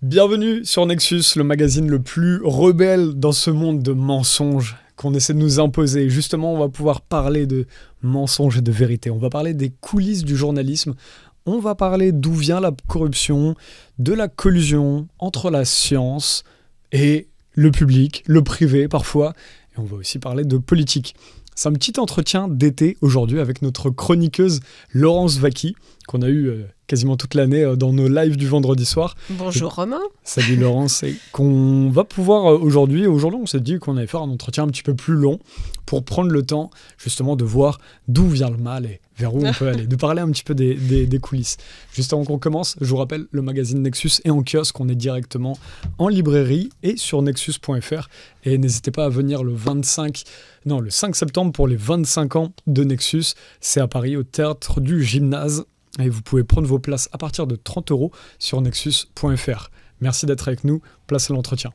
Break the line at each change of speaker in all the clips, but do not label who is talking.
Bienvenue sur Nexus, le magazine le plus rebelle dans ce monde de mensonges qu'on essaie de nous imposer. Justement, on va pouvoir parler de mensonges et de vérité. On va parler des coulisses du journalisme. On va parler d'où vient la corruption, de la collusion entre la science et le public, le privé parfois. Et on va aussi parler de politique. C'est un petit entretien d'été aujourd'hui avec notre chroniqueuse Laurence Vaky, qu'on a eu quasiment toute l'année dans nos lives du vendredi soir.
Bonjour Romain.
Salut Laurence. Et qu'on va pouvoir aujourd'hui, on s'est dit qu'on allait faire un entretien un petit peu plus long pour prendre le temps justement de voir d'où vient le mal et vers où on peut aller, de parler un petit peu des coulisses. Juste avant qu'on commence, je vous rappelle, le magazine Nexus est en kiosque, on est directement en librairie et sur nexus.fr. Et n'hésitez pas à venir le 5 septembre pour les 25 ans de Nexus. C'est à Paris, au théâtre du Gymnase. Et vous pouvez prendre vos places à partir de 30 € sur nexus.fr. Merci d'être avec nous. Place à l'entretien.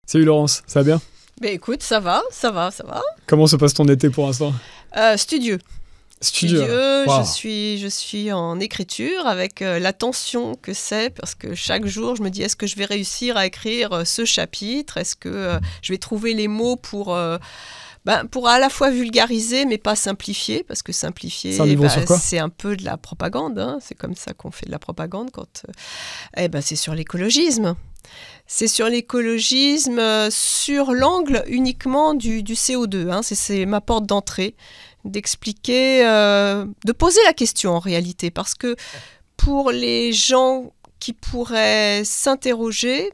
Salut Laurence, ça va bien ?
Ben écoute, ça va.
Comment se passe ton été pour l'instant ?
Studieux.
Wow.
Je suis en écriture avec la tension que c'est, parce que chaque jour, je me dis, est-ce que je vais réussir à écrire ce chapitre ? Est-ce que je vais trouver les mots pour à la fois vulgariser, mais pas simplifier, parce que simplifier, c'est un peu de la propagande. Hein. C'est comme ça qu'on fait de la propagande c'est sur l'écologisme. C'est sur l'écologisme, sur l'angle uniquement du CO2. Hein. C'est ma porte d'entrée, d'expliquer, de poser la question en réalité. Parce que pour les gens qui pourraient s'interroger,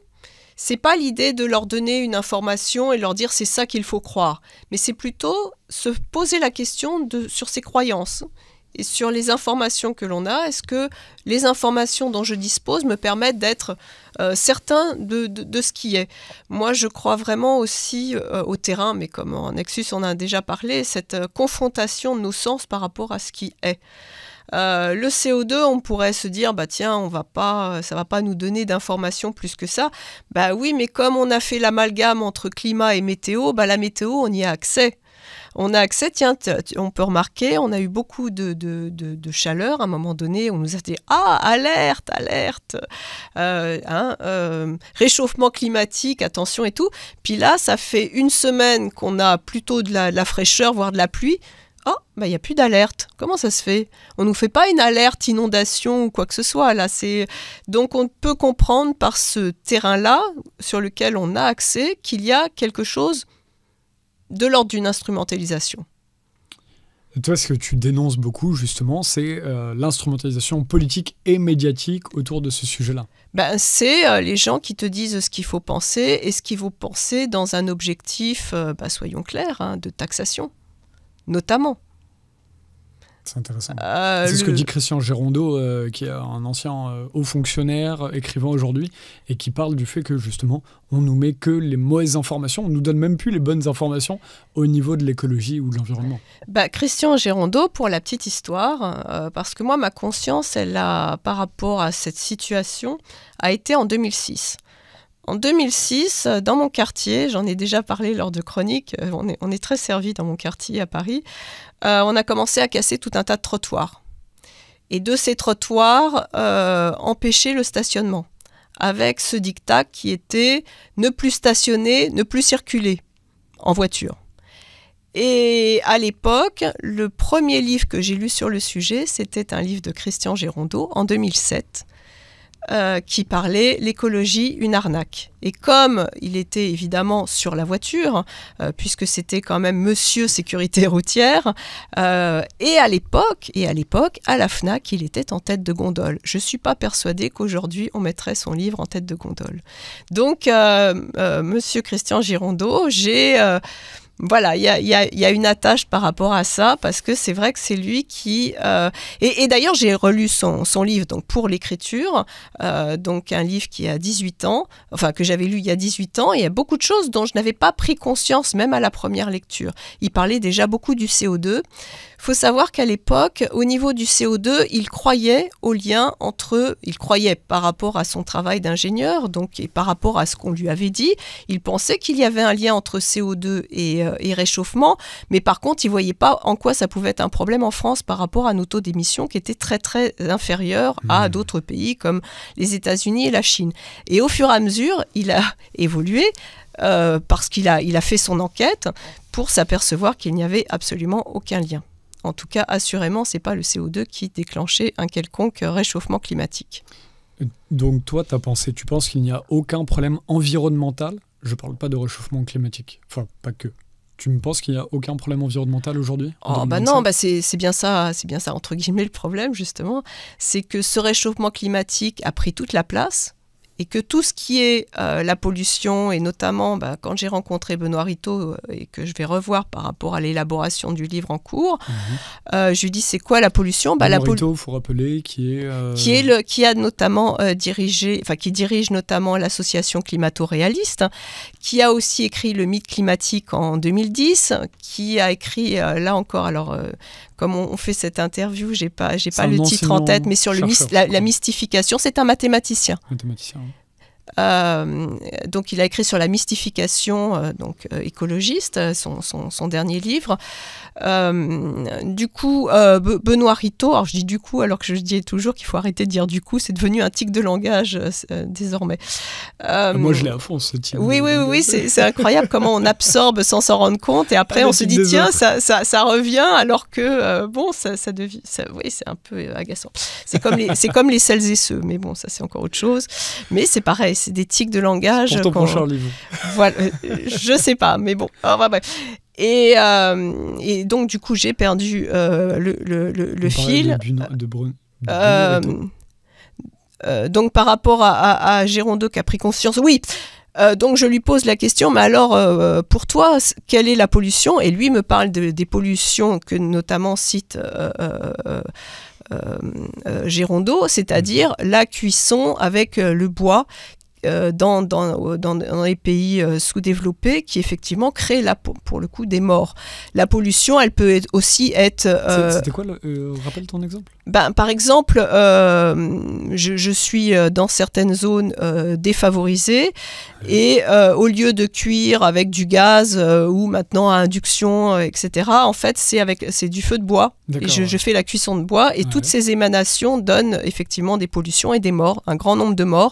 c'est pas l'idée de leur donner une information et leur dire c'est ça qu'il faut croire. Mais c'est plutôt se poser la question sur ses croyances. Et sur les informations que l'on a, est-ce que les informations dont je dispose me permettent d'être certain de ce qui est ? Moi, je crois vraiment aussi au terrain, mais comme en Nexus, on a déjà parlé, cette confrontation de nos sens par rapport à ce qui est. Le CO2, on pourrait se dire, ça va pas nous donner d'informations plus que ça. Oui, mais comme on a fait l'amalgame entre climat et météo, la météo, on y a accès. On a accès, on peut remarquer, on a eu beaucoup de chaleur. À un moment donné, on nous a dit « Ah, alerte, réchauffement climatique, attention et tout ». Puis là, ça fait une semaine qu'on a plutôt de la fraîcheur, voire de la pluie. Oh, il n'y a plus d'alerte. Comment ça se fait ? On ne nous fait pas une alerte inondation ou quoi que ce soit. Là, donc, on peut comprendre par ce terrain-là, sur lequel on a accès, qu'il y a quelque chose de l'ordre d'une instrumentalisation.
Et toi, ce que tu dénonces beaucoup, justement, c'est l'instrumentalisation politique et médiatique autour de ce sujet-là.
C'est les gens qui te disent ce qu'il faut penser et ce qu'il faut penser dans un objectif, soyons clairs, de taxation, notamment.
C'est intéressant. C'est ce que dit Christian Gérondeau, qui est un ancien haut fonctionnaire, écrivain aujourd'hui, et qui parle du fait que, justement, on nous met que les mauvaises informations, on nous donne même plus les bonnes informations au niveau de l'écologie ou de l'environnement.
Christian Gérondeau, pour la petite histoire, parce que moi, ma conscience, par rapport à cette situation, a été en 2006. En 2006, dans mon quartier, j'en ai déjà parlé lors de chroniques, on est très servi dans mon quartier à Paris, on a commencé à casser tout un tas de trottoirs. Et de ces trottoirs, empêcher le stationnement, avec ce diktat qui était ne plus stationner, ne plus circuler en voiture. Et à l'époque, le premier livre que j'ai lu sur le sujet, c'était un livre de Christian Gérondeau en 2007, qui parlait « L'écologie, une arnaque ». Et comme il était évidemment sur la voiture, puisque c'était quand même Monsieur Sécurité routière, et à l'époque, à la FNAC, il était en tête de gondole. Je ne suis pas persuadée qu'aujourd'hui, on mettrait son livre en tête de gondole. Donc, Monsieur Christian Gérondeau, il y a une attache par rapport à ça, parce que c'est vrai que c'est lui qui... Et d'ailleurs, j'ai relu son livre donc, pour l'écriture, donc un livre qui a 18 ans, que j'avais lu il y a 18 ans, et il y a beaucoup de choses dont je n'avais pas pris conscience, même à la première lecture. Il parlait déjà beaucoup du CO2. Il faut savoir qu'à l'époque, au niveau du CO2, il croyait au lien entre... Il croyait par rapport à son travail d'ingénieur, donc, et par rapport à ce qu'on lui avait dit, il pensait qu'il y avait un lien entre CO2 et réchauffement, mais par contre, il ne voyait pas en quoi ça pouvait être un problème en France par rapport à nos taux d'émissions qui étaient très, très inférieurs à d'autres pays comme les États-Unis et la Chine. Et au fur et à mesure, il a évolué parce qu'il a fait son enquête pour s'apercevoir qu'il n'y avait absolument aucun lien. En tout cas, assurément, ce n'est pas le CO2 qui déclenchait un quelconque réchauffement climatique.
Donc toi, tu penses qu'il n'y a aucun problème environnemental? Je ne parle pas de réchauffement climatique, enfin pas que. Tu me penses qu'il n'y a aucun problème environnemental aujourd'hui?
Non, c'est bien ça, entre guillemets, le problème, justement. C'est que ce réchauffement climatique a pris toute la place et que tout ce qui est la pollution, et notamment quand j'ai rencontré Benoît Ritaud et que je vais revoir par rapport à l'élaboration du livre en cours, je lui dis c'est quoi la pollution?
Benoît Ritaud, il faut rappeler, qui
a notamment qui dirige notamment l'association Climato-Réaliste, qui a aussi écrit Le mythe climatique en 2010, qui a écrit, là encore, alors comme on fait cette interview, j'ai pas le titre en tête, mais sur la mystification, c'est un mathématicien. Donc il a écrit sur la mystification écologiste, son dernier livre. Du coup, Benoît Ritaud, alors je dis du coup alors que je dis toujours qu'il faut arrêter de dire du coup, c'est devenu un tic de langage désormais.
Moi je l'ai à fond ce tic.
Oui, c'est incroyable comment on absorbe sans s'en rendre compte et après on se dit tiens ça revient alors que ça devient, oui c'est un peu agaçant. C'est comme les celles et ceux, mais bon ça c'est encore autre chose. Mais c'est pareil, c'est des tics de langage.
Pour ton prochain livre.
Voilà, je sais pas, mais bon. Enfin, bref. Et donc du coup j'ai perdu le fil. Donc par rapport à Gérondeau qui a pris conscience, oui. Donc je lui pose la question, mais alors pour toi, quelle est la pollution? Et lui me parle des pollutions que notamment cite Gérondeau, c'est-à-dire la cuisson avec le bois dans les pays sous-développés qui effectivement créent pour le coup des morts. La pollution, elle peut aussi être...
C'était quoi rappelle ton exemple?
Par exemple, je suis dans certaines zones défavorisées et au lieu de cuire avec du gaz ou maintenant à induction, etc., en fait, c'est du feu de bois. Et je fais la cuisson de bois et toutes ces émanations donnent effectivement des pollutions et des morts, un grand nombre de morts.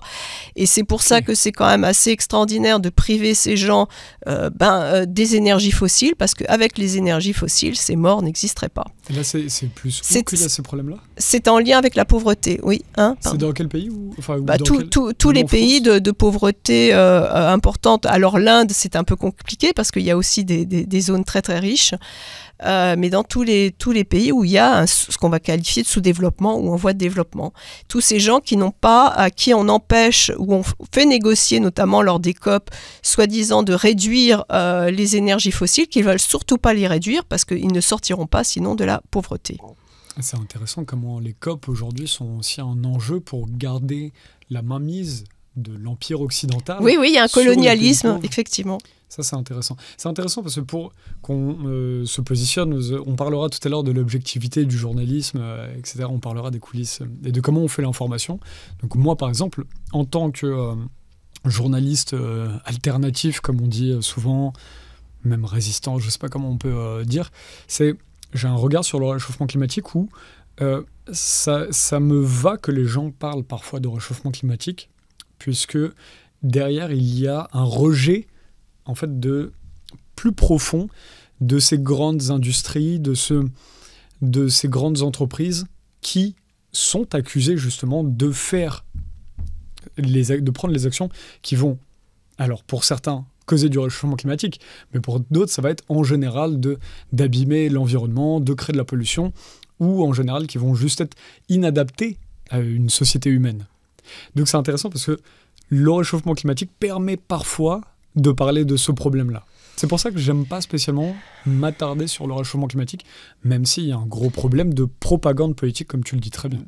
Et c'est pour ça que c'est quand même assez extraordinaire de priver ces gens des énergies fossiles, parce qu'avec les énergies fossiles, ces morts n'existeraient pas.
Et là, c'est plus où qu'il y a ce problème-là?
C'est en lien avec la pauvreté, oui.
C'est dans quel pays
tous les pays de pauvreté importante. Alors l'Inde, c'est un peu compliqué parce qu'il y a aussi des zones très très riches. Mais dans tous les pays où il y a ce qu'on va qualifier de sous-développement ou en voie de développement. Tous ces gens qui n'ont pas, à qui on empêche ou on fait négocier, notamment lors des COP, soi-disant de réduire les énergies fossiles, qu'ils ne veulent surtout pas les réduire parce qu'ils ne sortiront pas sinon de la pauvreté.
C'est intéressant comment les COP aujourd'hui sont aussi un enjeu pour garder la mainmise de l'Empire occidental.
Oui, il y a un colonialisme, effectivement.
Ça, c'est intéressant. C'est intéressant parce que pour qu'on se positionne, on parlera tout à l'heure de l'objectivité du journalisme, etc. On parlera des coulisses et de comment on fait l'information. Donc moi, par exemple, en tant que journaliste alternatif, comme on dit souvent, même résistant, je ne sais pas comment on peut dire, j'ai un regard sur le réchauffement climatique où ça me va que les gens parlent parfois de réchauffement climatique, puisque derrière, il y a un rejet en fait plus profond de ces grandes industries, de ces grandes entreprises qui sont accusées justement de prendre les actions qui vont, alors pour certains, causer du réchauffement climatique, mais pour d'autres, ça va être en général d'abîmer l'environnement, de créer de la pollution, ou en général qui vont juste être inadaptés à une société humaine. Donc c'est intéressant parce que le réchauffement climatique permet parfois de parler de ce problème-là. C'est pour ça que j'aime pas spécialement m'attarder sur le réchauffement climatique, même s'il y a un gros problème de propagande politique, comme tu le dis très bien.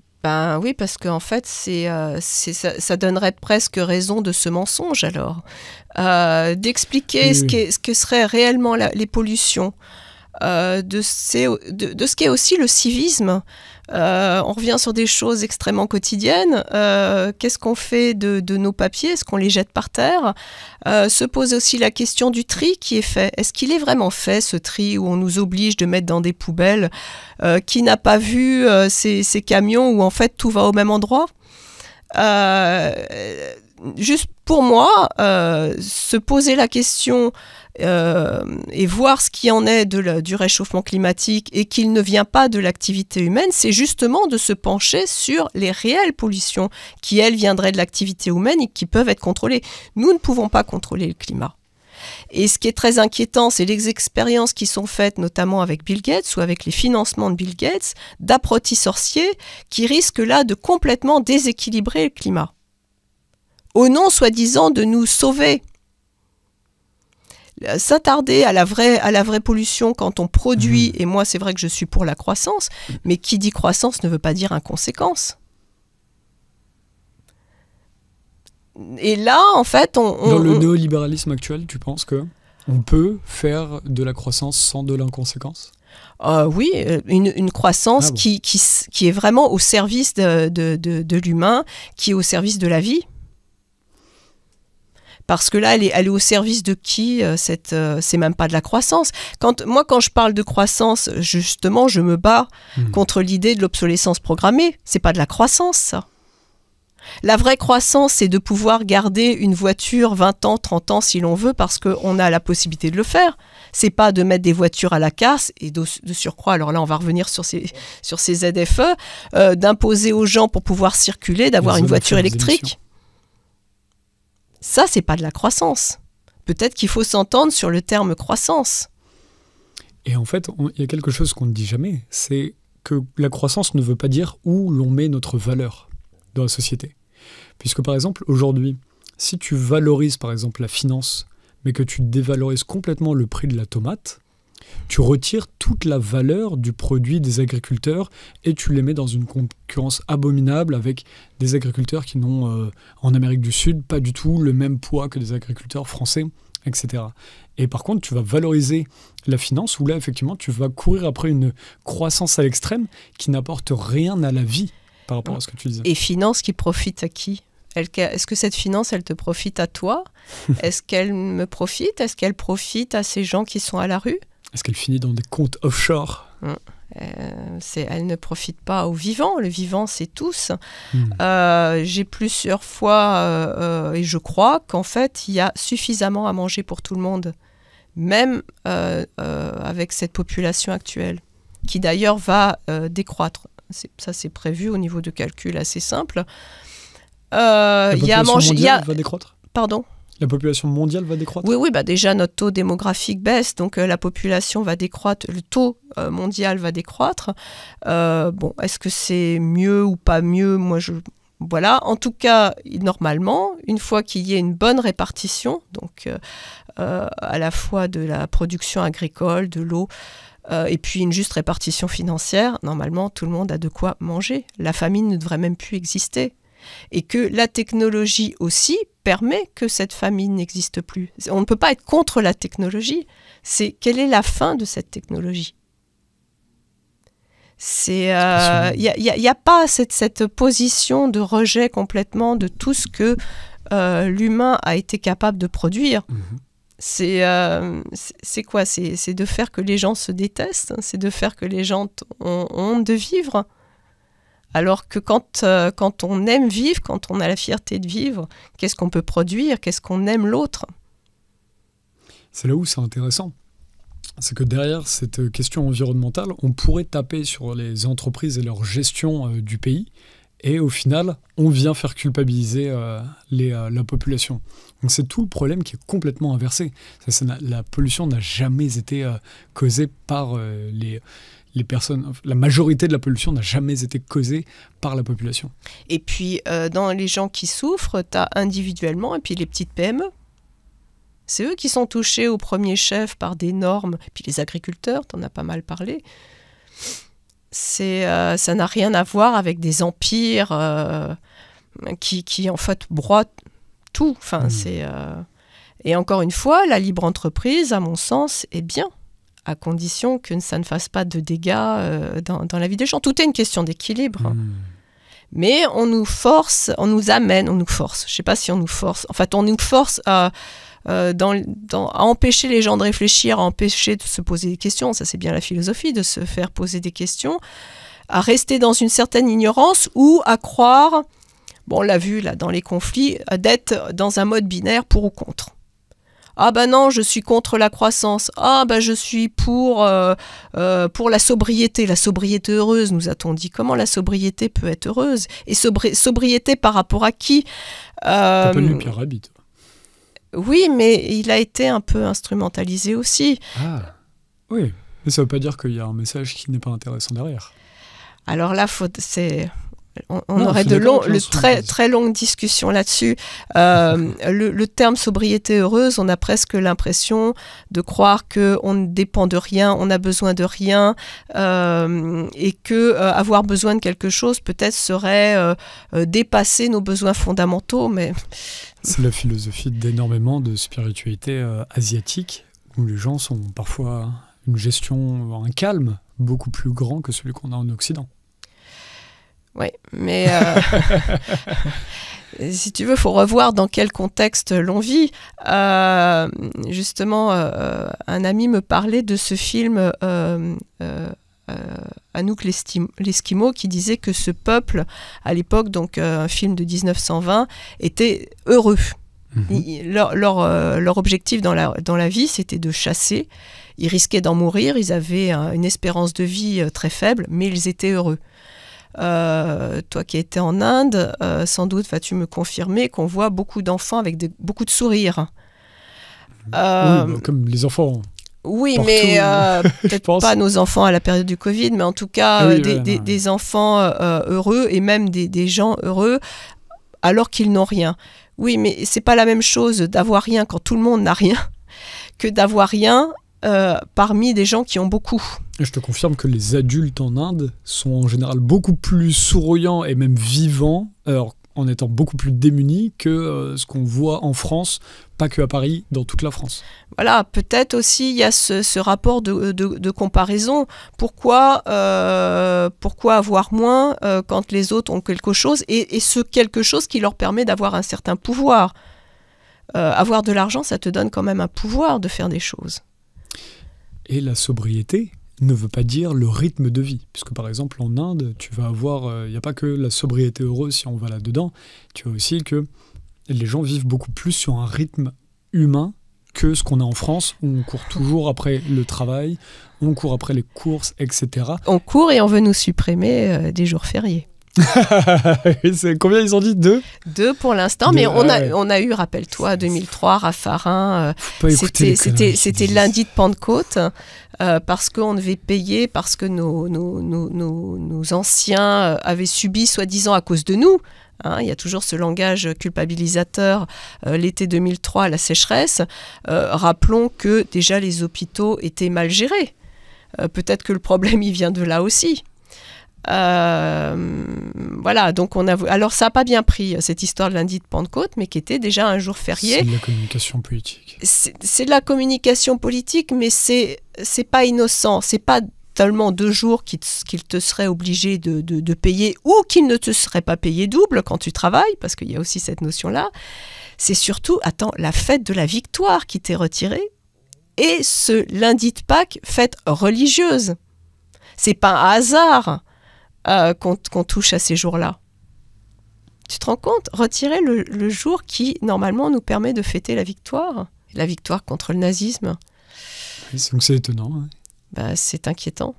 Oui, parce qu'en fait, ça donnerait presque raison de ce mensonge, alors. D'expliquer ce que seraient réellement les pollutions. de ce qu'est aussi le civisme. On revient sur des choses extrêmement quotidiennes. Qu'est-ce qu'on fait de nos papiers? Est-ce qu'on les jette par terre? Se pose aussi la question du tri qui est fait. Est-ce qu'il est vraiment fait, ce tri, où on nous oblige de mettre dans des poubelles? Qui n'a pas vu ces camions où en fait tout va au même endroit? Juste pour moi, se poser la question et voir ce qui en est du réchauffement climatique et qu'il ne vient pas de l'activité humaine, c'est justement de se pencher sur les réelles pollutions qui, elles, viendraient de l'activité humaine et qui peuvent être contrôlées. Nous ne pouvons pas contrôler le climat. Et ce qui est très inquiétant, c'est les expériences qui sont faites, notamment avec Bill Gates ou avec les financements de Bill Gates, d'apprentis sorciers qui risquent là de complètement déséquilibrer le climat. Au nom, soi-disant, de nous sauver. S'attarder à la vraie pollution quand on produit, et moi c'est vrai que je suis pour la croissance, mais qui dit croissance ne veut pas dire inconséquence. Et là, en fait,
dans le néolibéralisme actuel, tu penses que on peut faire de la croissance sans de l'inconséquence?
Oui, une croissance qui est vraiment au service de l'humain, qui est au service de la vie. Parce que là, elle est au service de qui? C'est même pas de la croissance. Quand je parle de croissance, justement, je me bats contre l'idée de l'obsolescence programmée. C'est pas de la croissance, ça. La vraie croissance, c'est de pouvoir garder une voiture 20 ans, 30 ans si l'on veut, parce qu'on a la possibilité de le faire. C'est pas de mettre des voitures à la casse et de surcroît, alors là on va revenir sur ces ZFE, d'imposer aux gens pour pouvoir circuler, d'avoir une voiture électrique. Ça, c'est pas de la croissance. Peut-être qu'il faut s'entendre sur le terme croissance.
Et en fait, il y a quelque chose qu'on ne dit jamais, c'est que la croissance ne veut pas dire où l'on met notre valeur dans la société. Puisque par exemple, aujourd'hui, si tu valorises par exemple la finance, mais que tu dévalorises complètement le prix de la tomate, tu retires toute la valeur du produit des agriculteurs et tu les mets dans une concurrence abominable avec des agriculteurs qui n'ont, en Amérique du Sud, pas du tout le même poids que des agriculteurs français, etc. Et par contre, tu vas valoriser la finance où là, effectivement, tu vas courir après une croissance à l'extrême qui n'apporte rien à la vie par rapport à ce que tu disais.
Et finance qui profite à qui ? Est-ce que cette finance, elle te profite à toi ? Est-ce qu'elle me profite ? Est-ce qu'elle profite à ces gens qui sont à la rue ?
Est-ce qu'elle finit dans des comptes offshore ?
Elle ne profite pas aux vivants. Le vivant, c'est tous. J'ai plusieurs fois, et je crois qu'en fait, il y a suffisamment à manger pour tout le monde, même avec cette population actuelle, qui d'ailleurs va décroître. Ça, c'est prévu au niveau de calcul assez simple.
La population mondiale va décroître ?
Pardon ?
La population mondiale va décroître ?
Oui, déjà notre taux démographique baisse, donc la population va décroître, le taux mondial va décroître. Est-ce que c'est mieux ou pas mieux ? Voilà. En tout cas, normalement, une fois qu'il y ait une bonne répartition, donc à la fois de la production agricole, de l'eau, et puis une juste répartition financière, normalement, tout le monde a de quoi manger. La famine ne devrait même plus exister. Et que la technologie aussi permet que cette famine n'existe plus. On ne peut pas être contre la technologie. C'est quelle est la fin de cette technologie ? Il n'y a pas cette position de rejet complètement de tout ce que l'humain a été capable de produire. C'est quoi ? C'est de faire que les gens se détestent, c'est de faire que les gens ont honte de vivre. Alors que quand on aime vivre, quand on a la fierté de vivre, qu'est-ce qu'on peut produire ? Qu'est-ce qu'on aime l'autre ?
C'est là où c'est intéressant. C'est que derrière cette question environnementale, on pourrait taper sur les entreprises et leur gestion du pays. Et au final, on vient faire culpabiliser la population. Donc c'est tout le problème qui est complètement inversé. La pollution n'a jamais été causée par les personnes. La majorité de la pollution n'a jamais été causée par la population.
Et puis, dans les gens qui souffrent, tu as individuellement, et puis les petites PME. C'est eux qui sont touchés au premier chef par des normes. Et puis les agriculteurs, tu en as pas mal parlé. Ça n'a rien à voir avec des empires qui en fait broient tout. Et encore une fois, la libre entreprise, à mon sens, est bien. à condition que ça ne fasse pas de dégâts dans la vie des gens. Tout est une question d'équilibre. Mais on nous force, je ne sais pas si on nous force, en fait on nous force à empêcher les gens de réfléchir, à empêcher de se poser des questions, ça c'est bien la philosophie, de se faire poser des questions, à rester dans une certaine ignorance ou à croire, bon on l'a vu là dans les conflits, d'être dans un mode binaire pour ou contre. Ah ben non, je suis contre la croissance. Ah ben je suis pour la sobriété heureuse, nous a-t-on dit. Comment la sobriété peut être heureuse? Et sobriété par rapport à qui?
T'as pas lu Pierre Rabhi, toi?
Oui, mais il a été un peu instrumentalisé aussi.
Ah, oui. Mais ça veut pas dire qu'il y a un message qui n'est pas intéressant derrière.
Alors là, on aurait très longues discussions là-dessus. Le terme sobriété heureuse, on a presque l'impression de croire qu'on ne dépend de rien, on n'a besoin de rien, et que avoir besoin de quelque chose peut-être serait dépasser nos besoins fondamentaux. Mais
c'est la philosophie d'énormément de spiritualité asiatique, où les gens sont parfois une gestion, un calme beaucoup plus grand que celui qu'on a en Occident.
Oui, mais si tu veux, il faut revoir dans quel contexte l'on vit. Justement, un ami me parlait de ce film Anouk l'Esquimau, qui disait que ce peuple, à l'époque, donc un film de 1920, était heureux. Leur objectif dans la vie, c'était de chasser. Ils risquaient d'en mourir, ils avaient une espérance de vie très faible, mais ils étaient heureux. Toi qui étais en Inde, sans doute vas-tu me confirmer qu'on voit beaucoup d'enfants avec beaucoup de sourires.
Oui, comme les enfants.
Oui,
partout,
mais peut-être pas nos enfants à la période du Covid, mais en tout cas des enfants heureux et même des gens heureux alors qu'ils n'ont rien. Oui, mais c'est pas la même chose d'avoir rien quand tout le monde n'a rien que d'avoir rien parmi des gens qui ont beaucoup.
Je te confirme que les adultes en Inde sont en général beaucoup plus souriants et même vivants, en étant beaucoup plus démunis que ce qu'on voit en France, pas que à Paris, dans toute la France.
Voilà, peut-être aussi il y a ce rapport de comparaison. Pourquoi avoir moins quand les autres ont quelque chose et ce quelque chose qui leur permet d'avoir un certain pouvoir. Avoir de l'argent, ça te donne quand même un pouvoir de faire des choses.
Et la sobriété ne veut pas dire le rythme de vie. Puisque par exemple en Inde, tu vas avoir, il n'y a pas que la sobriété heureuse si on va là-dedans, tu as aussi que les gens vivent beaucoup plus sur un rythme humain que ce qu'on a en France, où on court toujours après le travail, on court après les courses, etc.
On court et on veut nous supprimer des jours fériés.
C'est combien ils ont dit? 2
pour l'instant, mais on a eu, rappelle-toi, 2003, Raffarin, c'était lundi de Pentecôte, parce qu'on devait payer, parce que nos anciens avaient subi, soi-disant à cause de nous. Il y a toujours ce langage culpabilisateur, l'été 2003, la sécheresse. Rappelons que déjà les hôpitaux étaient mal gérés. Peut-être que le problème, il vient de là aussi. Voilà, donc alors ça n'a pas bien pris cette histoire de lundi de Pentecôte, mais qui était déjà un jour férié.
C'est de la communication politique.
C'est de la communication politique, mais c'est pas innocent. C'est pas tellement 2 jours qu'il te serait obligé de payer ou qu'il ne te serait pas payé double quand tu travailles, parce qu'il y a aussi cette notion-là. C'est surtout, la fête de la victoire qui t'est retirée et ce lundi de Pâques, fête religieuse. C'est pas un hasard qu'on touche à ces jours-là. Tu te rends compte? Retirer le jour qui, normalement, nous permet de fêter la victoire contre le nazisme.
Oui, donc c'est étonnant. Ouais.
C'est inquiétant.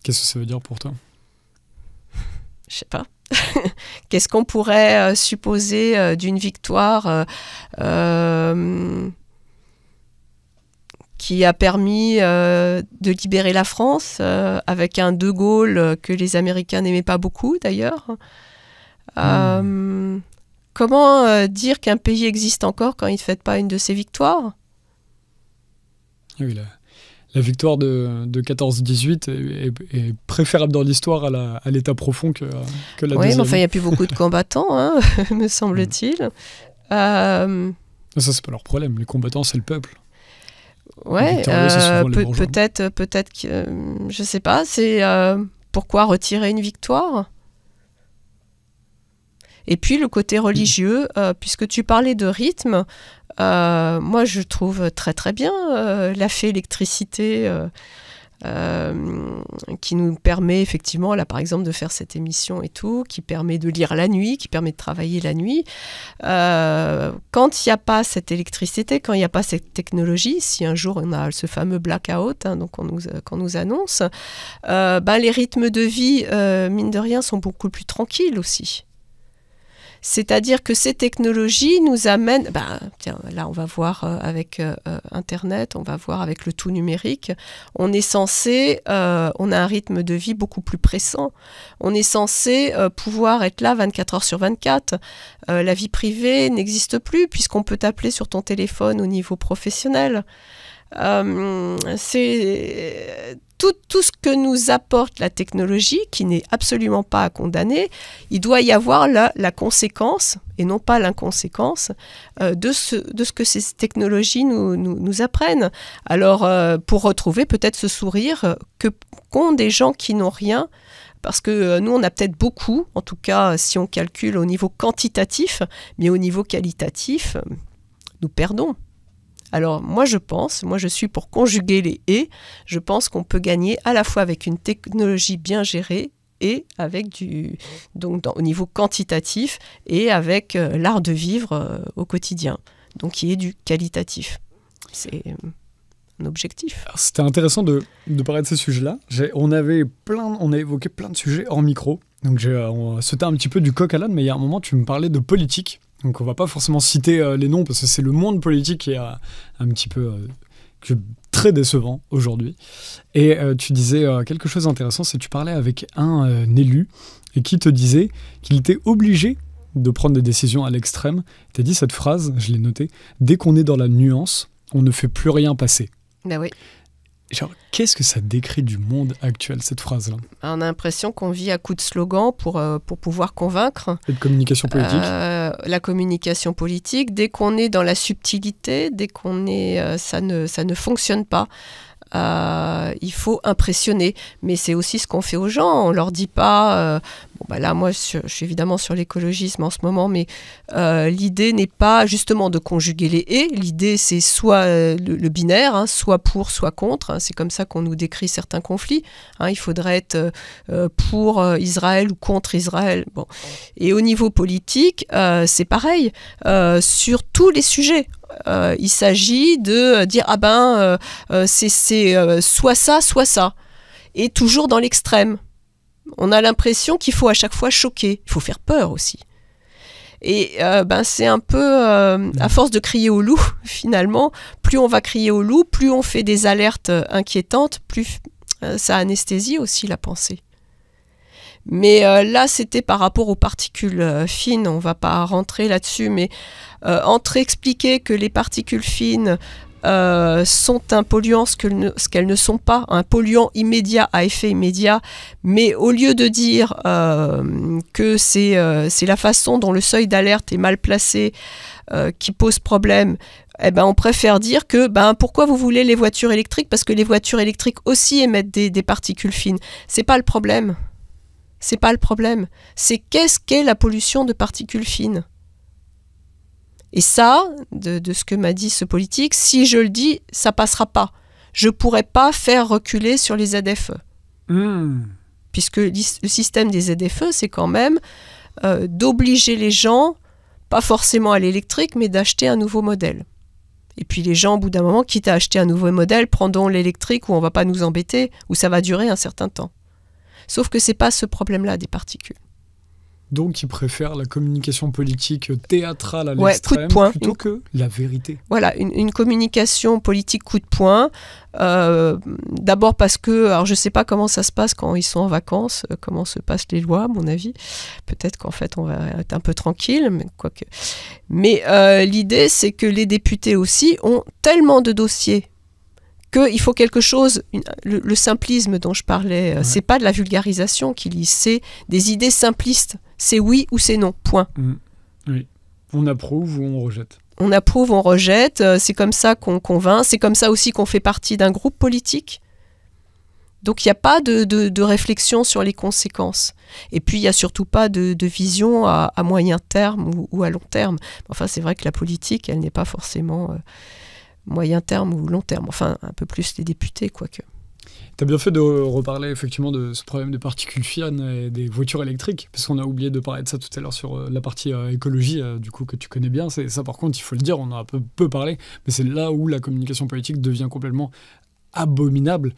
Qu'est-ce que ça veut dire pour toi?
Je sais pas. Qu'est-ce qu'on pourrait supposer d'une victoire qui a permis de libérer la France, avec un De Gaulle que les Américains n'aimaient pas beaucoup d'ailleurs. Comment dire qu'un pays existe encore quand il ne fête pas une de ses victoires?
Oui, la victoire de 14-18 est préférable dans l'histoire à l'état profond que la deuxième.
Oui, mais enfin, il n'y a plus beaucoup de combattants, me semble-t-il.
Ça, c'est pas leur problème. Les combattants, c'est le peuple.
Ouais,
Victoria, c'est souvent les bourgeois.
peut-être que, je sais pas, c'est pourquoi retirer une victoire? Et puis le côté religieux, puisque tu parlais de rythme, moi je trouve très très bien la fée électricité qui nous permet effectivement, là par exemple, de faire cette émission et tout, qui permet de lire la nuit, qui permet de travailler la nuit. Quand il n'y a pas cette électricité, quand il n'y a pas cette technologie, si un jour on a ce fameux blackout, hein, donc qu'on nous annonce, les rythmes de vie, mine de rien, sont beaucoup plus tranquilles aussi. C'est-à-dire que ces technologies nous amènent... tiens, là, on va voir avec Internet, on va voir avec le tout numérique. On est censé... on a un rythme de vie beaucoup plus pressant. On est censé pouvoir être là 24 heures sur 24. La vie privée n'existe plus puisqu'on peut t'appeler sur ton téléphone au niveau professionnel. C'est... Tout ce que nous apporte la technologie, qui n'est absolument pas à condamner, il doit y avoir la conséquence, et non pas l'inconséquence, de ce que ces technologies nous apprennent. Alors, pour retrouver peut-être ce sourire qu'ont des gens qui n'ont rien, parce que nous, on a peut-être beaucoup, en tout cas si on calcule au niveau quantitatif, mais au niveau qualitatif, nous perdons. Alors moi je suis pour conjuguer les « et ». Je pense qu'on peut gagner à la fois avec une technologie bien gérée et avec au niveau quantitatif et avec l'art de vivre au quotidien, donc qui est du qualitatif. C'est un objectif.
C'était intéressant de parler de ces sujets-là. On a évoqué plein de sujets hors micro, donc on sautait un petit peu du coq à l'âne, mais il y a un moment tu me parlais de politique. Donc on va pas forcément citer les noms parce que c'est le monde politique qui est un petit peu très décevant aujourd'hui. Et tu disais quelque chose d'intéressant, c'est que tu parlais avec un élu et qui te disait qu'il était obligé de prendre des décisions à l'extrême. Tu as dit cette phrase, je l'ai notée: dès qu'on est dans la nuance, on ne fait plus rien passer.
Ben oui.
Genre, qu'est-ce que ça décrit du monde actuel, cette phrase-là?
On a l'impression qu'on vit à coups de slogan pour pouvoir convaincre.
Et de communication politique.
La communication politique, dès qu'on est dans la subtilité, dès qu'on est... ça ne fonctionne pas. Il faut impressionner, mais c'est aussi ce qu'on fait aux gens. On leur dit pas là moi je suis évidemment sur l'écologisme en ce moment, mais l'idée n'est pas justement de conjuguer les « et ». L'idée c'est soit le binaire, hein, soit pour, soit contre, hein. C'est comme ça qu'on nous décrit certains conflits, hein. Il faudrait être pour Israël ou contre Israël. Bon. Et au niveau politique, c'est pareil, sur tous les sujets. Il s'agit de dire c'est soit ça, et toujours dans l'extrême. On a l'impression qu'il faut à chaque fois choquer, il faut faire peur aussi. Et c'est un peu à force de crier au loup, finalement, plus on va crier au loup, plus on fait des alertes inquiétantes, plus ça anesthésie aussi la pensée. Mais là, c'était par rapport aux particules fines, on ne va pas rentrer là-dessus, mais expliquer que les particules fines sont un polluant ce qu'elles ne sont pas, un polluant immédiat à effet immédiat, mais au lieu de dire que c'est la façon dont le seuil d'alerte est mal placé qui pose problème, on préfère dire que pourquoi vous voulez les voitures électriques? Parce que les voitures électriques aussi émettent des particules fines. C'est pas le problème. C'est pas le problème. C'est qu'est-ce qu'est la pollution de particules fines. Et ça, de ce que m'a dit ce politique, si je le dis, ça passera pas. Je pourrais pas faire reculer sur les ZFE. Puisque le système des ZFE, c'est quand même d'obliger les gens, pas forcément à l'électrique, mais d'acheter un nouveau modèle. Et puis les gens, au bout d'un moment, quitte à acheter un nouveau modèle, prendront l'électrique où on va pas nous embêter, où ça va durer un certain temps. Sauf que c'est pas ce problème-là des particules.
Donc, ils préfèrent la communication politique théâtrale à l'extrême plutôt que la vérité.
Voilà, une communication politique coup de poing. D'abord parce que, alors je ne sais pas comment ça se passe quand ils sont en vacances, comment se passent les lois, à mon avis. Peut-être qu'en fait, on va être un peu tranquille, mais quoique. Mais l'idée, c'est que les députés aussi ont tellement de dossiers qu'il faut quelque chose, le simplisme dont je parlais, c'est pas de la vulgarisation qu'ils lisent, c'est des idées simplistes. C'est oui ou c'est non, point.
Oui, on approuve ou on rejette.
On approuve, on rejette, c'est comme ça qu'on convainc, c'est comme ça aussi qu'on fait partie d'un groupe politique. Donc il n'y a pas de réflexion sur les conséquences. Et puis il n'y a surtout pas de vision à moyen terme ou à long terme. Enfin, c'est vrai que la politique, elle n'est pas forcément moyen terme ou long terme. Enfin, un peu plus les députés, quoique.
Tu as bien fait de reparler effectivement de ce problème de particules fines et des voitures électriques, parce qu'on a oublié de parler de ça tout à l'heure sur la partie écologie, du coup, que tu connais bien. C'est ça, par contre, il faut le dire, on en a peu parlé, mais c'est là où la communication politique devient complètement abominable.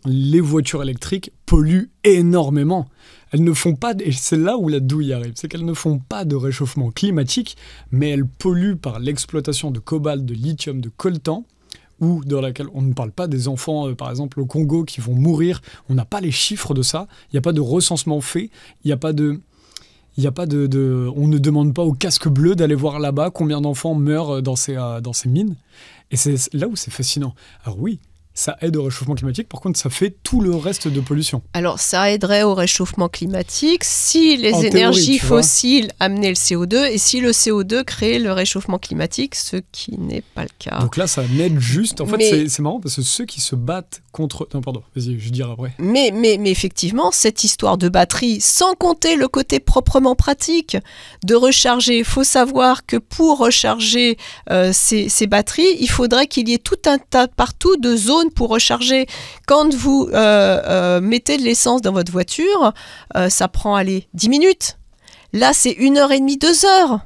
Les voitures électriques polluent énormément. Elles ne font pas, et c'est là où la douille arrive, c'est qu'elles ne font pas de réchauffement climatique, mais elles polluent par l'exploitation de cobalt, de lithium, de coltan, ou dans laquelle on ne parle pas des enfants, par exemple au Congo, qui vont mourir. On n'a pas les chiffres de ça, il n'y a pas de recensement fait, il n'y a pas de... on ne demande pas au casque bleu d'aller voir là-bas combien d'enfants meurent dans ces mines. Et c'est là où c'est fascinant. Alors oui, ça aide au réchauffement climatique, par contre ça fait tout le reste de pollution.
Alors ça aiderait au réchauffement climatique si les énergies fossiles amenaient le CO2 et si le CO2 créait le réchauffement climatique, ce qui n'est pas le cas.
Donc là ça m'aide juste, en fait c'est marrant parce que ceux qui se battent contre... Non pardon, vas-y, je dirai après.
Mais effectivement, cette histoire de batterie, sans compter le côté proprement pratique de recharger, il faut savoir que pour recharger ces batteries, il faudrait qu'il y ait tout un tas partout de zones pour recharger. Quand vous mettez de l'essence dans votre voiture, ça prend 10 minutes. Là, c'est 1h30, 2 heures.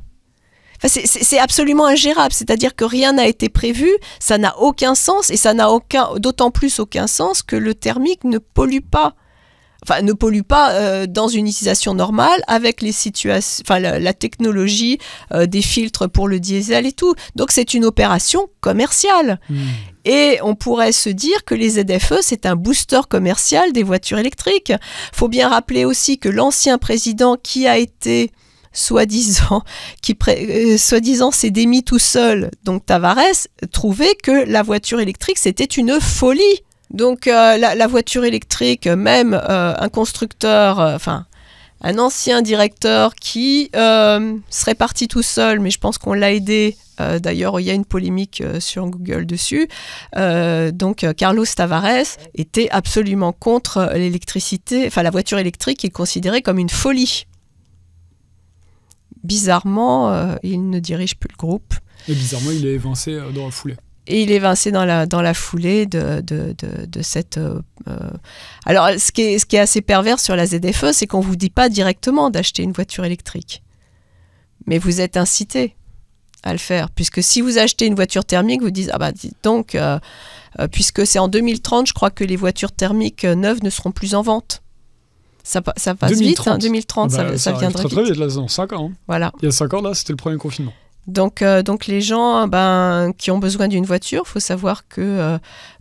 Enfin, c'est absolument ingérable. C'est-à-dire que rien n'a été prévu, ça n'a aucun sens et ça n'a d'autant plus aucun sens que le thermique ne pollue pas. Enfin, ne pollue pas dans une utilisation normale avec les situations, enfin la technologie des filtres pour le diesel et tout. Donc c'est une opération commerciale. Et on pourrait se dire que les ZFE, c'est un booster commercial des voitures électriques. Faut bien rappeler aussi que l'ancien président qui a été soi-disant s'est démis tout seul, donc Tavares, trouvait que la voiture électrique c'était une folie. Donc la voiture électrique, même un constructeur, un ancien directeur qui serait parti tout seul, mais je pense qu'on l'a aidé. D'ailleurs, il y a une polémique sur Google dessus. Donc Carlos Tavares était absolument contre l'électricité, la voiture électrique est considérée comme une folie. Bizarrement, il ne dirige plus le groupe.
Et bizarrement, il est évincé dans la foulée.
Et il est évincé dans la foulée de cette... Alors, ce qui est assez pervers sur la ZFE, c'est qu'on ne vous dit pas directement d'acheter une voiture électrique. Mais vous êtes incité à le faire. Puisque si vous achetez une voiture thermique, vous dites, dites donc, puisque c'est en 2030, je crois que les voitures thermiques neuves ne seront plus en vente. Ça passe 2030. Vite, hein, 2030, ça viendra vite.
Très vite, là, dans 5 ans. Hein.
Voilà.
Il y a 5 ans, là, c'était le premier confinement.
Donc les gens qui ont besoin d'une voiture, il faut savoir que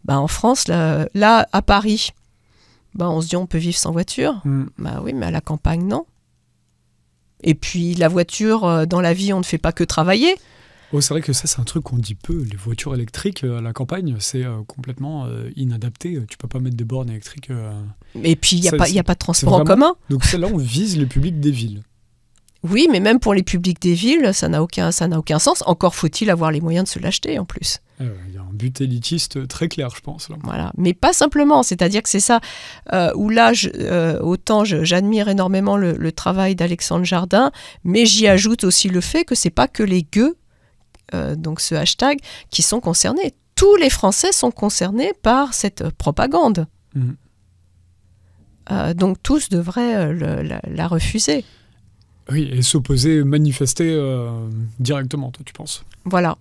en France, là à Paris, on se dit on peut vivre sans voiture. Oui, mais à la campagne, non. Et puis la voiture, dans la vie, on ne fait pas que travailler.
Oh, c'est vrai que ça, c'est un truc qu'on dit peu. Les voitures électriques à la campagne, c'est complètement inadapté. Tu peux pas mettre des bornes électriques.
Et puis, il n'y a pas de transport en commun.
Donc celle-là, on vise les publics des villes.
Oui, mais même pour les publics des villes, ça n'a aucun sens. Encore faut-il avoir les moyens de se l'acheter en plus.
Il y a un but élitiste très clair, je pense. Là.
Voilà, mais pas simplement. C'est-à-dire que c'est ça où là, autant j'admire énormément le travail d'Alexandre Jardin, mais j'y ajoute aussi le fait que c'est pas que les gueux, donc ce hashtag, qui sont concernés. Tous les Français sont concernés par cette propagande. Donc tous devraient la refuser.
Oui, et s'opposer, manifester directement, toi, tu penses? Voilà.